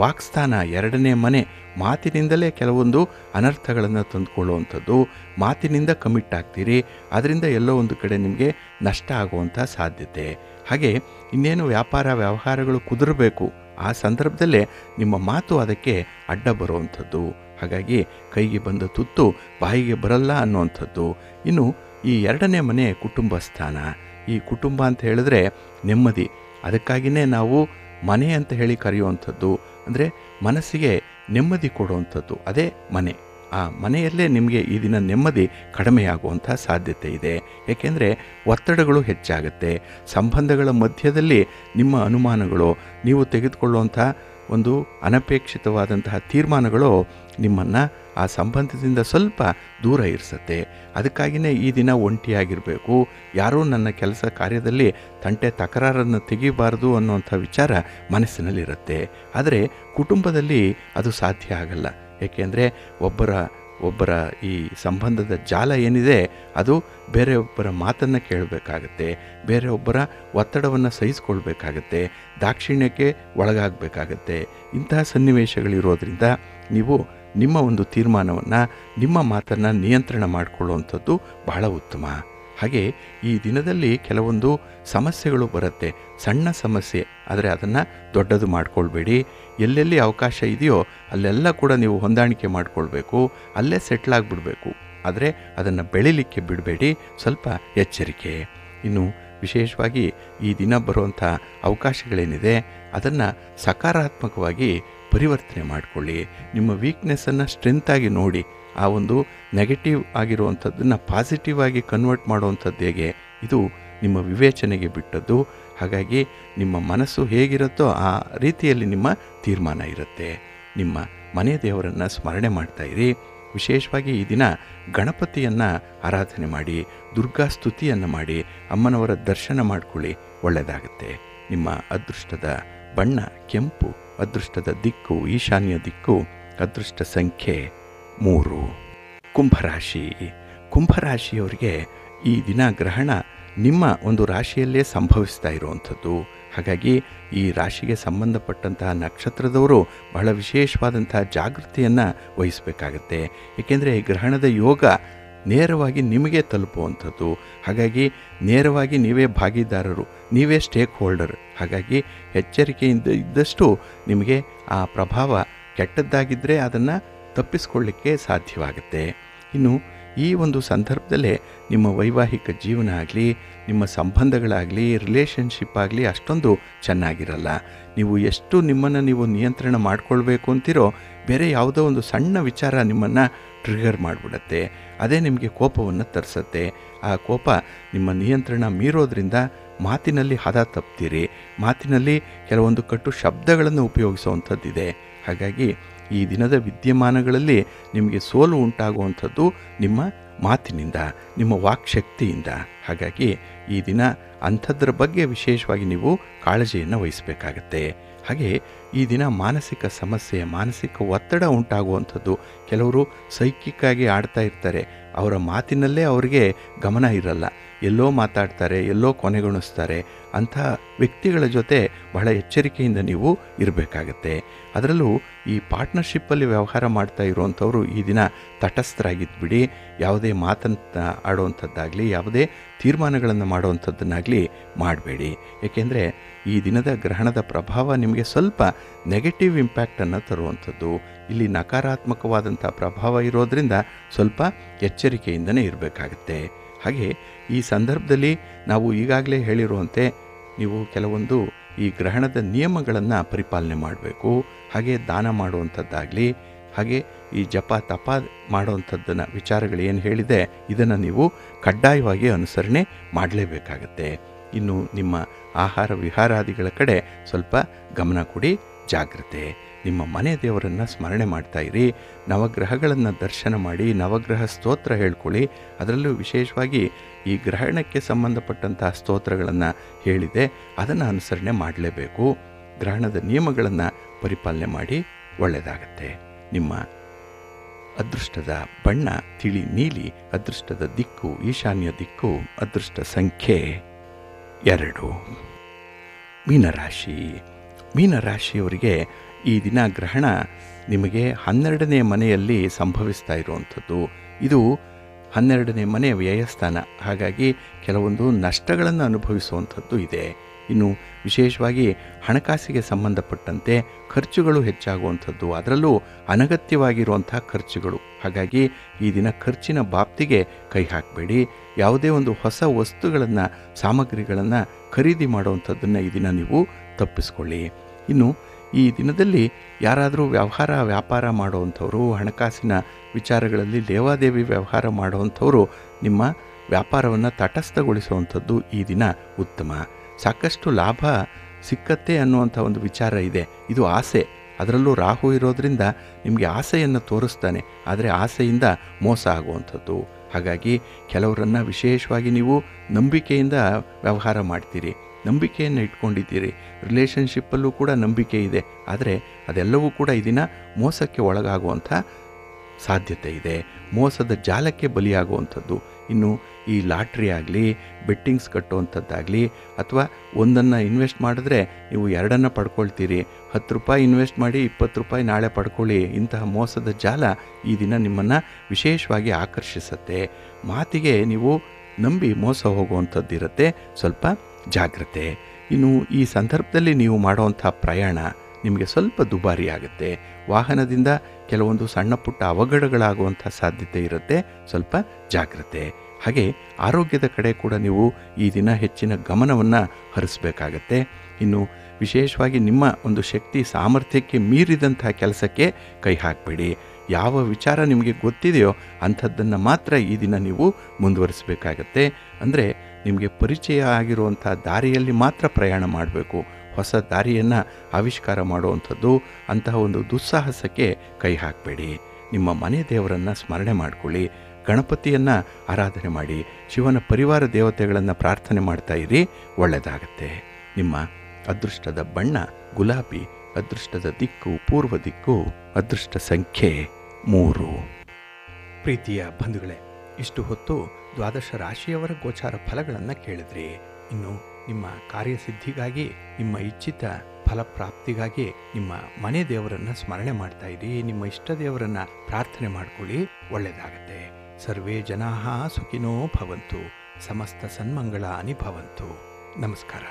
ವಾಕ್ಸ್ಥಾನ 2ನೇ ಮನೆ ಮಾತಿನಿಂದಲೇ ಕೆಲವೊಂದು ಅನರ್ಥಗಳನ್ನು ತಂದುಕೊಳ್ಳುವಂಥದ್ದು. ಮಾತಿನಿಂದ ಕಮಿಟ್ ಆಗ್ತೀರಿ, ಅದರಿಂದ ಎಲ್ಲೋ ಒಂದು ಕಡೆ ನಿಮಗೆ ನಷ್ಟ ಆಗುವಂಥ ಸಾಧ್ಯತೆ. ಹಾಗೆ ಇನ್ನೇನು ವ್ಯಾಪಾರ ವ್ಯವಹಾರಗಳು ಕುದುರಬೇಕು, ಆ ಸಂದರ್ಭದಲ್ಲೇ ನಿಮ್ಮ ಮಾತು ಅದಕ್ಕೆ ಅಡ್ಡ ಬರುವಂಥದ್ದು. ಹಾಗಾಗಿ ಕೈಗೆ ಬಂದ ತುತ್ತು ಬಾಯಿಗೆ ಬರಲ್ಲ ಅನ್ನುವಂಥದ್ದು. ಇನ್ನು ಈ 2ನೇ ಮನೆ ಕುಟುಂಬ ಸ್ಥಾನ. ಈ ಕುಟುಂಬ ಅಂತ ಹೇಳಿದ್ರೆ ನೆಮ್ಮದಿ, ಅದಕ್ಕಾಗಿಯೇ ನಾವು ಮನೆ ಅಂತ ಹೇಳಿ ಕರೆಯುವಂಥದ್ದು. ಅಂದರೆ ಮನಸ್ಸಿಗೆ ನೆಮ್ಮದಿ ಕೊಡುವಂಥದ್ದು, ಅದೇ ಮನೆ. ಆ ಮನೆಯಲ್ಲೇ ನಿಮಗೆ ಈ ದಿನ ನೆಮ್ಮದಿ ಕಡಿಮೆಯಾಗುವಂಥ ಸಾಧ್ಯತೆ ಇದೆ. ಏಕೆಂದರೆ ಒತ್ತಡಗಳು ಹೆಚ್ಚಾಗುತ್ತೆ. ಸಂಬಂಧಗಳ ಮಧ್ಯದಲ್ಲಿ ನಿಮ್ಮ ಅನುಮಾನಗಳು, ನೀವು ತೆಗೆದುಕೊಳ್ಳುವಂಥ ಒಂದು ಅನಪೇಕ್ಷಿತವಾದಂತಹ ತೀರ್ಮಾನಗಳು ನಿಮ್ಮನ್ನು ಆ ಸಂಬಂಧದಿಂದ ಸ್ವಲ್ಪ ದೂರ ಇರಿಸುತ್ತೆ. ಅದಕ್ಕಾಗಿಯೇ ಈ ದಿನ ಒಂಟಿಯಾಗಿರಬೇಕು. ಯಾರೂ ನನ್ನ ಕೆಲಸ ಕಾರ್ಯದಲ್ಲಿ ತಂಟೆ ತಕರಾರನ್ನು ತೆಗಿಬಾರ್ದು ಅನ್ನುವಂಥ ವಿಚಾರ ಮನಸ್ಸಿನಲ್ಲಿರುತ್ತೆ. ಆದರೆ ಕುಟುಂಬದಲ್ಲಿ ಅದು ಸಾಧ್ಯ ಆಗಲ್ಲ. ಏಕೆಂದರೆ ಒಬ್ಬರ ಈ ಸಂಬಂಧದ ಜಾಲ ಏನಿದೆ ಅದು ಬೇರೆಯೊಬ್ಬರ ಮಾತನ್ನು ಕೇಳಬೇಕಾಗತ್ತೆ, ಬೇರೆಯೊಬ್ಬರ ಒತ್ತಡವನ್ನು ಸಹಿಸ್ಕೊಳ್ಬೇಕಾಗತ್ತೆ, ದಾಕ್ಷಿಣ್ಯಕ್ಕೆ ಒಳಗಾಗಬೇಕಾಗತ್ತೆ. ಇಂತಹ ಸನ್ನಿವೇಶಗಳಿರೋದ್ರಿಂದ ನೀವು ನಿಮ್ಮ ಒಂದು ತೀರ್ಮಾನವನ್ನು, ನಿಮ್ಮ ಮಾತನ್ನು ನಿಯಂತ್ರಣ ಮಾಡಿಕೊಳ್ಳುವಂಥದ್ದು ಬಹಳ ಉತ್ತಮ. ಹಾಗೆ ಈ ದಿನದಲ್ಲಿ ಕೆಲವೊಂದು ಸಮಸ್ಯೆಗಳು ಬರುತ್ತೆ, ಸಣ್ಣ ಸಮಸ್ಯೆ, ಆದರೆ ಅದನ್ನು ದೊಡ್ಡದು ಮಾಡಿಕೊಳ್ಬೇಡಿ. ಎಲ್ಲೆಲ್ಲಿ ಅವಕಾಶ ಇದೆಯೋ ಅಲ್ಲೆಲ್ಲ ಕೂಡ ನೀವು ಹೊಂದಾಣಿಕೆ ಮಾಡಿಕೊಳ್ಬೇಕು, ಅಲ್ಲೇ ಸೆಟ್ಲ್ ಆಗಿಬಿಡಬೇಕು. ಆದರೆ ಅದನ್ನು ಬೆಳಿಲಿಕ್ಕೆ ಬಿಡಬೇಡಿ, ಸ್ವಲ್ಪ ಎಚ್ಚರಿಕೆ. ಇನ್ನು ವಿಶೇಷವಾಗಿ ಈ ದಿನ ಬರುವಂಥ ಅವಕಾಶಗಳೇನಿದೆ ಅದನ್ನು ಸಕಾರಾತ್ಮಕವಾಗಿ ಪರಿವರ್ತನೆ ಮಾಡಿಕೊಳ್ಳಿ. ನಿಮ್ಮ ವೀಕ್ನೆಸ್ಸನ್ನು ಸ್ಟ್ರೆಂತಾಗಿ ನೋಡಿ, ಆ ಒಂದು ನೆಗೆಟಿವ್ ಆಗಿರುವಂಥದ್ದನ್ನು ಪಾಸಿಟಿವ್ ಆಗಿ ಕನ್ವರ್ಟ್ ಮಾಡುವಂಥದ್ದು ಹೇಗೆ, ಇದು ನಿಮ್ಮ ವಿವೇಚನೆಗೆ ಬಿಟ್ಟದ್ದು. ಹಾಗಾಗಿ ನಿಮ್ಮ ಮನಸ್ಸು ಹೇಗಿರುತ್ತೋ ಆ ರೀತಿಯಲ್ಲಿ ನಿಮ್ಮ ತೀರ್ಮಾನ ಇರುತ್ತೆ. ನಿಮ್ಮ ಮನೆ ದೇವರನ್ನು ಸ್ಮರಣೆ ಮಾಡ್ತಾ ಇರಿ. ವಿಶೇಷವಾಗಿ ಈ ದಿನ ಗಣಪತಿಯನ್ನು ಆರಾಧನೆ ಮಾಡಿ, ದುರ್ಗಾ ಸ್ತುತಿಯನ್ನು ಮಾಡಿ, ಅಮ್ಮನವರ ದರ್ಶನ ಮಾಡಿಕೊಳ್ಳಿ, ಒಳ್ಳೆಯದಾಗುತ್ತೆ. ನಿಮ್ಮ ಅದೃಷ್ಟದ ಬಣ್ಣ ಕೆಂಪು, ಅದೃಷ್ಟದ ದಿಕ್ಕು ಈಶಾನ್ಯ ದಿಕ್ಕು, ಅದೃಷ್ಟ ಸಂಖ್ಯೆ 3. ಕುಂಭರಾಶಿ. ಕುಂಭರಾಶಿಯವರಿಗೆ ಈ ದಿನ ಗ್ರಹಣ ನಿಮ್ಮ ಒಂದು ರಾಶಿಯಲ್ಲೇ ಸಂಭವಿಸ್ತಾ ಇರುವಂಥದ್ದು. ಹಾಗಾಗಿ ಈ ರಾಶಿಗೆ ಸಂಬಂಧಪಟ್ಟಂತಹ ನಕ್ಷತ್ರದವರು ಬಹಳ ವಿಶೇಷವಾದಂತಹ ಜಾಗೃತಿಯನ್ನು ವಹಿಸಬೇಕಾಗತ್ತೆ. ಏಕೆಂದರೆ ಈ ಗ್ರಹಣದ ಯೋಗ ನೇರವಾಗಿ ನಿಮಗೆ ತಲುಪುವಂಥದ್ದು. ಹಾಗಾಗಿ ನೇರವಾಗಿ ನೀವೇ ಭಾಗಿದಾರರು, ನೀವೇ ಸ್ಟೇಕ್ ಹೋಲ್ಡರ್. ಹಾಗಾಗಿ ಎಚ್ಚರಿಕೆಯಿಂದ ಇದ್ದಷ್ಟು ನಿಮಗೆ ಆ ಪ್ರಭಾವ ಕೆಟ್ಟದ್ದಾಗಿದ್ದರೆ ಅದನ್ನು ತಪ್ಪಿಸ್ಕೊಳ್ಳಿಕ್ಕೆ ಸಾಧ್ಯವಾಗುತ್ತೆ. ಇನ್ನು ಈ ಒಂದು ಸಂದರ್ಭದಲ್ಲೇ ನಿಮ್ಮ ವೈವಾಹಿಕ ಜೀವನ ಆಗಲಿ, ನಿಮ್ಮ ಸಂಬಂಧಗಳಾಗಲಿ, ರಿಲೇಷನ್ಶಿಪ್ ಆಗಲಿ ಅಷ್ಟೊಂದು ಚೆನ್ನಾಗಿರಲ್ಲ. ನೀವು ಎಷ್ಟು ನಿಮ್ಮನ್ನು ನೀವು ನಿಯಂತ್ರಣ ಮಾಡ್ಕೊಳ್ಬೇಕು ಅಂತೀರೋ, ಬೇರೆ ಯಾವುದೋ ಒಂದು ಸಣ್ಣ ವಿಚಾರ ನಿಮ್ಮನ್ನು ಟ್ರಿಗರ್ ಮಾಡಿಬಿಡತ್ತೆ. ಅದೇ ನಿಮಗೆ ಕೋಪವನ್ನು ತರಿಸತ್ತೆ. ಆ ಕೋಪ ನಿಮ್ಮ ನಿಯಂತ್ರಣ ಮೀರೋದ್ರಿಂದ ಮಾತಿನಲ್ಲಿ ಹದ ತಪ್ತೀರಿ, ಮಾತಿನಲ್ಲಿ ಕೆಲವೊಂದು ಕಟ್ಟು ಶಬ್ದಗಳನ್ನು ಉಪಯೋಗಿಸುವಂಥದ್ದಿದೆ. ಹಾಗಾಗಿ ಈ ದಿನದ ವಿದ್ಯಮಾನಗಳಲ್ಲಿ ನಿಮಗೆ ಸೋಲು ಉಂಟಾಗುವಂಥದ್ದು ನಿಮ್ಮ ಮಾತಿನಿಂದ, ನಿಮ್ಮ ವಾಕ್ಶಕ್ತಿಯಿಂದ. ಹಾಗಾಗಿ ಈ ದಿನ ಅಂಥದ್ರ ಬಗ್ಗೆ ವಿಶೇಷವಾಗಿ ನೀವು ಕಾಳಜಿಯನ್ನು ವಹಿಸಬೇಕಾಗತ್ತೆ. ಹಾಗೆ ಈ ದಿನ ಮಾನಸಿಕ ಸಮಸ್ಯೆ, ಮಾನಸಿಕ ಒತ್ತಡ ಉಂಟಾಗುವಂಥದ್ದು. ಕೆಲವರು ಸೈಕಿಕ್ಕಾಗಿ ಆಡ್ತಾ ಇರ್ತಾರೆ, ಅವರ ಮಾತಿನಲ್ಲೇ ಅವರಿಗೆ ಗಮನ ಇರಲ್ಲ, ಎಲ್ಲೋ ಮಾತಾಡ್ತಾರೆ, ಎಲ್ಲೋ ಕೊನೆಗೊಳಿಸ್ತಾರೆ. ಅಂಥ ವ್ಯಕ್ತಿಗಳ ಜೊತೆ ಬಹಳ ಎಚ್ಚರಿಕೆಯಿಂದ ನೀವು ಇರಬೇಕಾಗತ್ತೆ. ಅದರಲ್ಲೂ ಈ ಪಾರ್ಟ್ನರ್ಶಿಪ್ಪಲ್ಲಿ ವ್ಯವಹಾರ ಮಾಡ್ತಾ ಇರುವಂಥವ್ರು ಈ ದಿನ ತಟಸ್ಥರಾಗಿದ್ದುಬಿಡಿ. ಯಾವುದೇ ಮಾತನ್ನು ಆಡುವಂಥದ್ದಾಗಲಿ, ಯಾವುದೇ ತೀರ್ಮಾನಗಳನ್ನು ಮಾಡುವಂಥದ್ದನ್ನಾಗಲಿ ಮಾಡಬೇಡಿ. ಏಕೆಂದರೆ ಈ ದಿನದ ಗ್ರಹಣದ ಪ್ರಭಾವ ನಿಮಗೆ ಸ್ವಲ್ಪ ನೆಗೆಟಿವ್ ಇಂಪ್ಯಾಕ್ಟನ್ನು ತರುವಂಥದ್ದು. ಇಲ್ಲಿ ನಕಾರಾತ್ಮಕವಾದಂಥ ಪ್ರಭಾವ ಇರೋದರಿಂದ ಸ್ವಲ್ಪ ಎಚ್ಚರಿಕೆಯಿಂದನೇ ಇರಬೇಕಾಗತ್ತೆ. ಹಾಗೆ ಈ ಸಂದರ್ಭದಲ್ಲಿ ನಾವು ಈಗಾಗಲೇ ಹೇಳಿರುವಂತೆ ನೀವು ಕೆಲವೊಂದು ಈ ಗ್ರಹಣದ ನಿಯಮಗಳನ್ನು ಪರಿಪಾಲನೆ ಮಾಡಬೇಕು. ಹಾಗೆ ದಾನ ಮಾಡುವಂಥದ್ದಾಗಲಿ, ಹಾಗೆ ಈ ಜಪ ತಪ ಮಾಡುವಂಥದ್ದನ್ನು ವಿಚಾರಗಳು ಏನು ಹೇಳಿದೆ ಇದನ್ನು ನೀವು ಕಡ್ಡಾಯವಾಗಿ ಅನುಸರಣೆ ಮಾಡಲೇಬೇಕಾಗತ್ತೆ. ಇನ್ನು ನಿಮ್ಮ ಆಹಾರ ವಿಹಾರಾದಿಗಳ ಕಡೆ ಸ್ವಲ್ಪ ಗಮನ ಕೊಡಿ, ಜಾಗ್ರತೆ. ನಿಮ್ಮ ಮನೆ ದೇವರನ್ನು ಸ್ಮರಣೆ ಮಾಡ್ತಾ ಇರಿ, ನವಗ್ರಹಗಳನ್ನು ದರ್ಶನ ಮಾಡಿ, ನವಗ್ರಹ ಸ್ತೋತ್ರ ಹೇಳ್ಕೊಳ್ಳಿ. ಅದರಲ್ಲೂ ವಿಶೇಷವಾಗಿ ಈ ಗ್ರಹಣಕ್ಕೆ ಸಂಬಂಧಪಟ್ಟಂತಹ ಸ್ತೋತ್ರಗಳನ್ನು ಹೇಳಿದೆ, ಅದನ್ನು ಅನುಸರಣೆ ಮಾಡಲೇಬೇಕು. ಗ್ರಹಣದ ನಿಯಮಗಳನ್ನು ಪರಿಪಾಲನೆ ಮಾಡಿ, ಒಳ್ಳೆಯದಾಗತ್ತೆ. ನಿಮ್ಮ ಅದೃಷ್ಟದ ಬಣ್ಣ ತಿಳಿ ನೀಲಿ, ಅದೃಷ್ಟದ ದಿಕ್ಕು ಈಶಾನ್ಯ ದಿಕ್ಕು, ಅದೃಷ್ಟ ಸಂಖ್ಯೆ 2. ಮೀನರಾಶಿ. ಮೀನರಾಶಿಯವರಿಗೆ ಈ ದಿನ ಗ್ರಹಣ ನಿಮಗೆ 12ನೇ ಮನೆಯಲ್ಲಿ ಸಂಭವಿಸ್ತಾ ಇರುವಂಥದ್ದು. ಇದು 12ನೇ ಮನೆ ವ್ಯಯಸ್ಥಾನ. ಹಾಗಾಗಿ ಕೆಲವೊಂದು ನಷ್ಟಗಳನ್ನು ಅನುಭವಿಸುವಂಥದ್ದು ಇದೆ. ಇನ್ನು ವಿಶೇಷವಾಗಿ ಹಣಕಾಸಿಗೆ ಸಂಬಂಧಪಟ್ಟಂತೆ ಖರ್ಚುಗಳು ಹೆಚ್ಚಾಗುವಂಥದ್ದು, ಅದರಲ್ಲೂ ಅನಗತ್ಯವಾಗಿರುವಂಥ ಖರ್ಚುಗಳು. ಹಾಗಾಗಿ ಈ ದಿನ ಖರ್ಚಿನ ಬಾಬ್ತಿಗೆ ಕೈ ಹಾಕಬೇಡಿ. ಯಾವುದೇ ಒಂದು ಹೊಸ ವಸ್ತುಗಳನ್ನು, ಸಾಮಗ್ರಿಗಳನ್ನು ಖರೀದಿ ಮಾಡುವಂಥದ್ದನ್ನು ಈ ದಿನ ನೀವು ತಪ್ಪಿಸ್ಕೊಳ್ಳಿ. ಇನ್ನು ಈ ದಿನದಲ್ಲಿ ಯಾರಾದರೂ ವ್ಯಾಪಾರ ಮಾಡುವಂಥವರು, ಹಣಕಾಸಿನ ವಿಚಾರಗಳಲ್ಲಿ ಲೇವಾದೇವಿ ವ್ಯವಹಾರ ಮಾಡುವಂಥವರು ನಿಮ್ಮ ವ್ಯಾಪಾರವನ್ನು ತಟಸ್ಥಗೊಳಿಸುವಂಥದ್ದು ಈ ದಿನ ಉತ್ತಮ. ಸಾಕಷ್ಟು ಲಾಭ ಸಿಕ್ಕತ್ತೆ ಅನ್ನುವಂಥ ಒಂದು ವಿಚಾರ ಇದೆ. ಇದು ಆಸೆ. ಅದರಲ್ಲೂ ರಾಹು ಇರೋದರಿಂದ ನಿಮಗೆ ಆಸೆಯನ್ನು ತೋರಿಸ್ತಾನೆ, ಆದರೆ ಆಸೆಯಿಂದ ಮೋಸ ಆಗುವಂಥದ್ದು. ಹಾಗಾಗಿ ಕೆಲವರನ್ನು ವಿಶೇಷವಾಗಿ ನೀವು ನಂಬಿಕೆಯಿಂದ ವ್ಯವಹಾರ ಮಾಡ್ತೀರಿ, ನಂಬಿಕೆಯನ್ನು ಇಟ್ಕೊಂಡಿದ್ದೀರಿ. ರಿಲೇಷನ್ಶಿಪ್ಪಲ್ಲೂ ಕೂಡ ನಂಬಿಕೆ ಇದೆ, ಆದರೆ ಅದೆಲ್ಲವೂ ಕೂಡ ಈ ದಿನ ಮೋಸಕ್ಕೆ ಒಳಗಾಗುವಂಥ ಸಾಧ್ಯತೆ ಇದೆ. ಮೋಸದ ಜಾಲಕ್ಕೆ ಬಲಿಯಾಗುವಂಥದ್ದು. ಇನ್ನು ಈ ಲಾಟ್ರಿ ಆಗಲಿ, ಬೆಟ್ಟಿಂಗ್ಸ್ ಕಟ್ಟುವಂಥದ್ದಾಗಲಿ, ಅಥವಾ ಒಂದನ್ನು ಇನ್ವೆಸ್ಟ್ ಮಾಡಿದ್ರೆ ನೀವು 2 ಪಡ್ಕೊಳ್ತೀರಿ, 10 ರೂಪಾಯಿ ಇನ್ವೆಸ್ಟ್ ಮಾಡಿ 20 ರೂಪಾಯಿ ನಾಳೆ ಪಡ್ಕೊಳ್ಳಿ. ಇಂತಹ ಮೋಸದ ಜಾಲ ಈ ದಿನ ನಿಮ್ಮನ್ನು ವಿಶೇಷವಾಗಿ ಆಕರ್ಷಿಸುತ್ತೆ. ಮಾತಿಗೆ ನೀವು ನಂಬಿ ಮೋಸ ಹೋಗುವಂಥದ್ದಿರುತ್ತೆ, ಸ್ವಲ್ಪ ಜಾಗ್ರತೆ. ಇನ್ನು ಈ ಸಂದರ್ಭದಲ್ಲಿ ನೀವು ಮಾಡುವಂಥ ಪ್ರಯಾಣ ನಿಮಗೆ ಸ್ವಲ್ಪ ದುಬಾರಿ ಆಗುತ್ತೆ. ವಾಹನದಿಂದ ಕೆಲವೊಂದು ಸಣ್ಣ ಪುಟ್ಟ ಅವಘಡಗಳಾಗುವಂಥ ಸಾಧ್ಯತೆ ಇರುತ್ತೆ, ಸ್ವಲ್ಪ ಜಾಗ್ರತೆ. ಹಾಗೆ ಆರೋಗ್ಯದ ಕಡೆ ಕೂಡ ನೀವು ಈ ದಿನ ಹೆಚ್ಚಿನ ಗಮನವನ್ನು ಹರಿಸಬೇಕಾಗತ್ತೆ. ಇನ್ನು ವಿಶೇಷವಾಗಿ ನಿಮ್ಮ ಒಂದು ಶಕ್ತಿ ಸಾಮರ್ಥ್ಯಕ್ಕೆ ಮೀರಿದಂಥ ಕೆಲಸಕ್ಕೆ ಕೈ ಹಾಕಬೇಡಿ. ಯಾವ ವಿಚಾರ ನಿಮಗೆ ಗೊತ್ತಿದೆಯೋ ಅಂಥದ್ದನ್ನು ಮಾತ್ರ ಈ ದಿನ ನೀವು ಮುಂದುವರಿಸಬೇಕಾಗತ್ತೆ. ಅಂದರೆ ನಿಮಗೆ ಪರಿಚಯ ಆಗಿರುವಂಥ ದಾರಿಯಲ್ಲಿ ಮಾತ್ರ ಪ್ರಯಾಣ ಮಾಡಬೇಕು. ಹೊಸ ದಾರಿಯನ್ನು ಆವಿಷ್ಕಾರ ಮಾಡುವಂಥದ್ದು, ಅಂತಹ ಒಂದು ದುಸ್ಸಾಹಸಕ್ಕೆ ಕೈ ಹಾಕಬೇಡಿ. ನಿಮ್ಮ ಮನೆ ದೇವರನ್ನು ಸ್ಮರಣೆ ಮಾಡಿಕೊಳ್ಳಿ, ಗಣಪತಿಯನ್ನು ಆರಾಧನೆ ಮಾಡಿ, ಶಿವನ ಪರಿವಾರ ದೇವತೆಗಳನ್ನು ಪ್ರಾರ್ಥನೆ ಮಾಡ್ತಾ ಇರಿ, ಒಳ್ಳೆಯದಾಗತ್ತೆ. ನಿಮ್ಮ ಅದೃಷ್ಟದ ಬಣ್ಣ ಗುಲಾಬಿ, ಅದೃಷ್ಟದ ದಿಕ್ಕು ಪೂರ್ವ ದಿಕ್ಕು, ಅದೃಷ್ಟ ಸಂಖ್ಯೆ 3. ಪ್ರೀತಿಯ ಬಂಧುಗಳೇ, ಇಷ್ಟು ಹೊತ್ತು ದ್ವಾದಶ ರಾಶಿಯವರ ಗೋಚಾರ ಫಲಗಳನ್ನು ಕೇಳಿದ್ರಿ. ಇನ್ನು ನಿಮ್ಮ ಕಾರ್ಯಸಿದ್ಧಿಗಾಗಿ, ನಿಮ್ಮ ಇಚ್ಛಿತ ಫಲಪ್ರಾಪ್ತಿಗಾಗಿ ನಿಮ್ಮ ಮನೆ ದೇವರನ್ನು ಸ್ಮರಣೆ ಮಾಡ್ತಾ ಇರಿ, ನಿಮ್ಮ ಇಷ್ಟ ದೇವರನ್ನು ಪ್ರಾರ್ಥನೆ ಮಾಡ್ಕೊಳ್ಳಿ, ಒಳ್ಳೆಯದಾಗತ್ತೆ. ಸರ್ವೇ ಜನಾಃ ಸುಖಿನೋ ಭವಂತು, ಸಮಸ್ತ ಸನ್ಮಂಗಳಾನಿ ಭವಂತು. ನಮಸ್ಕಾರ.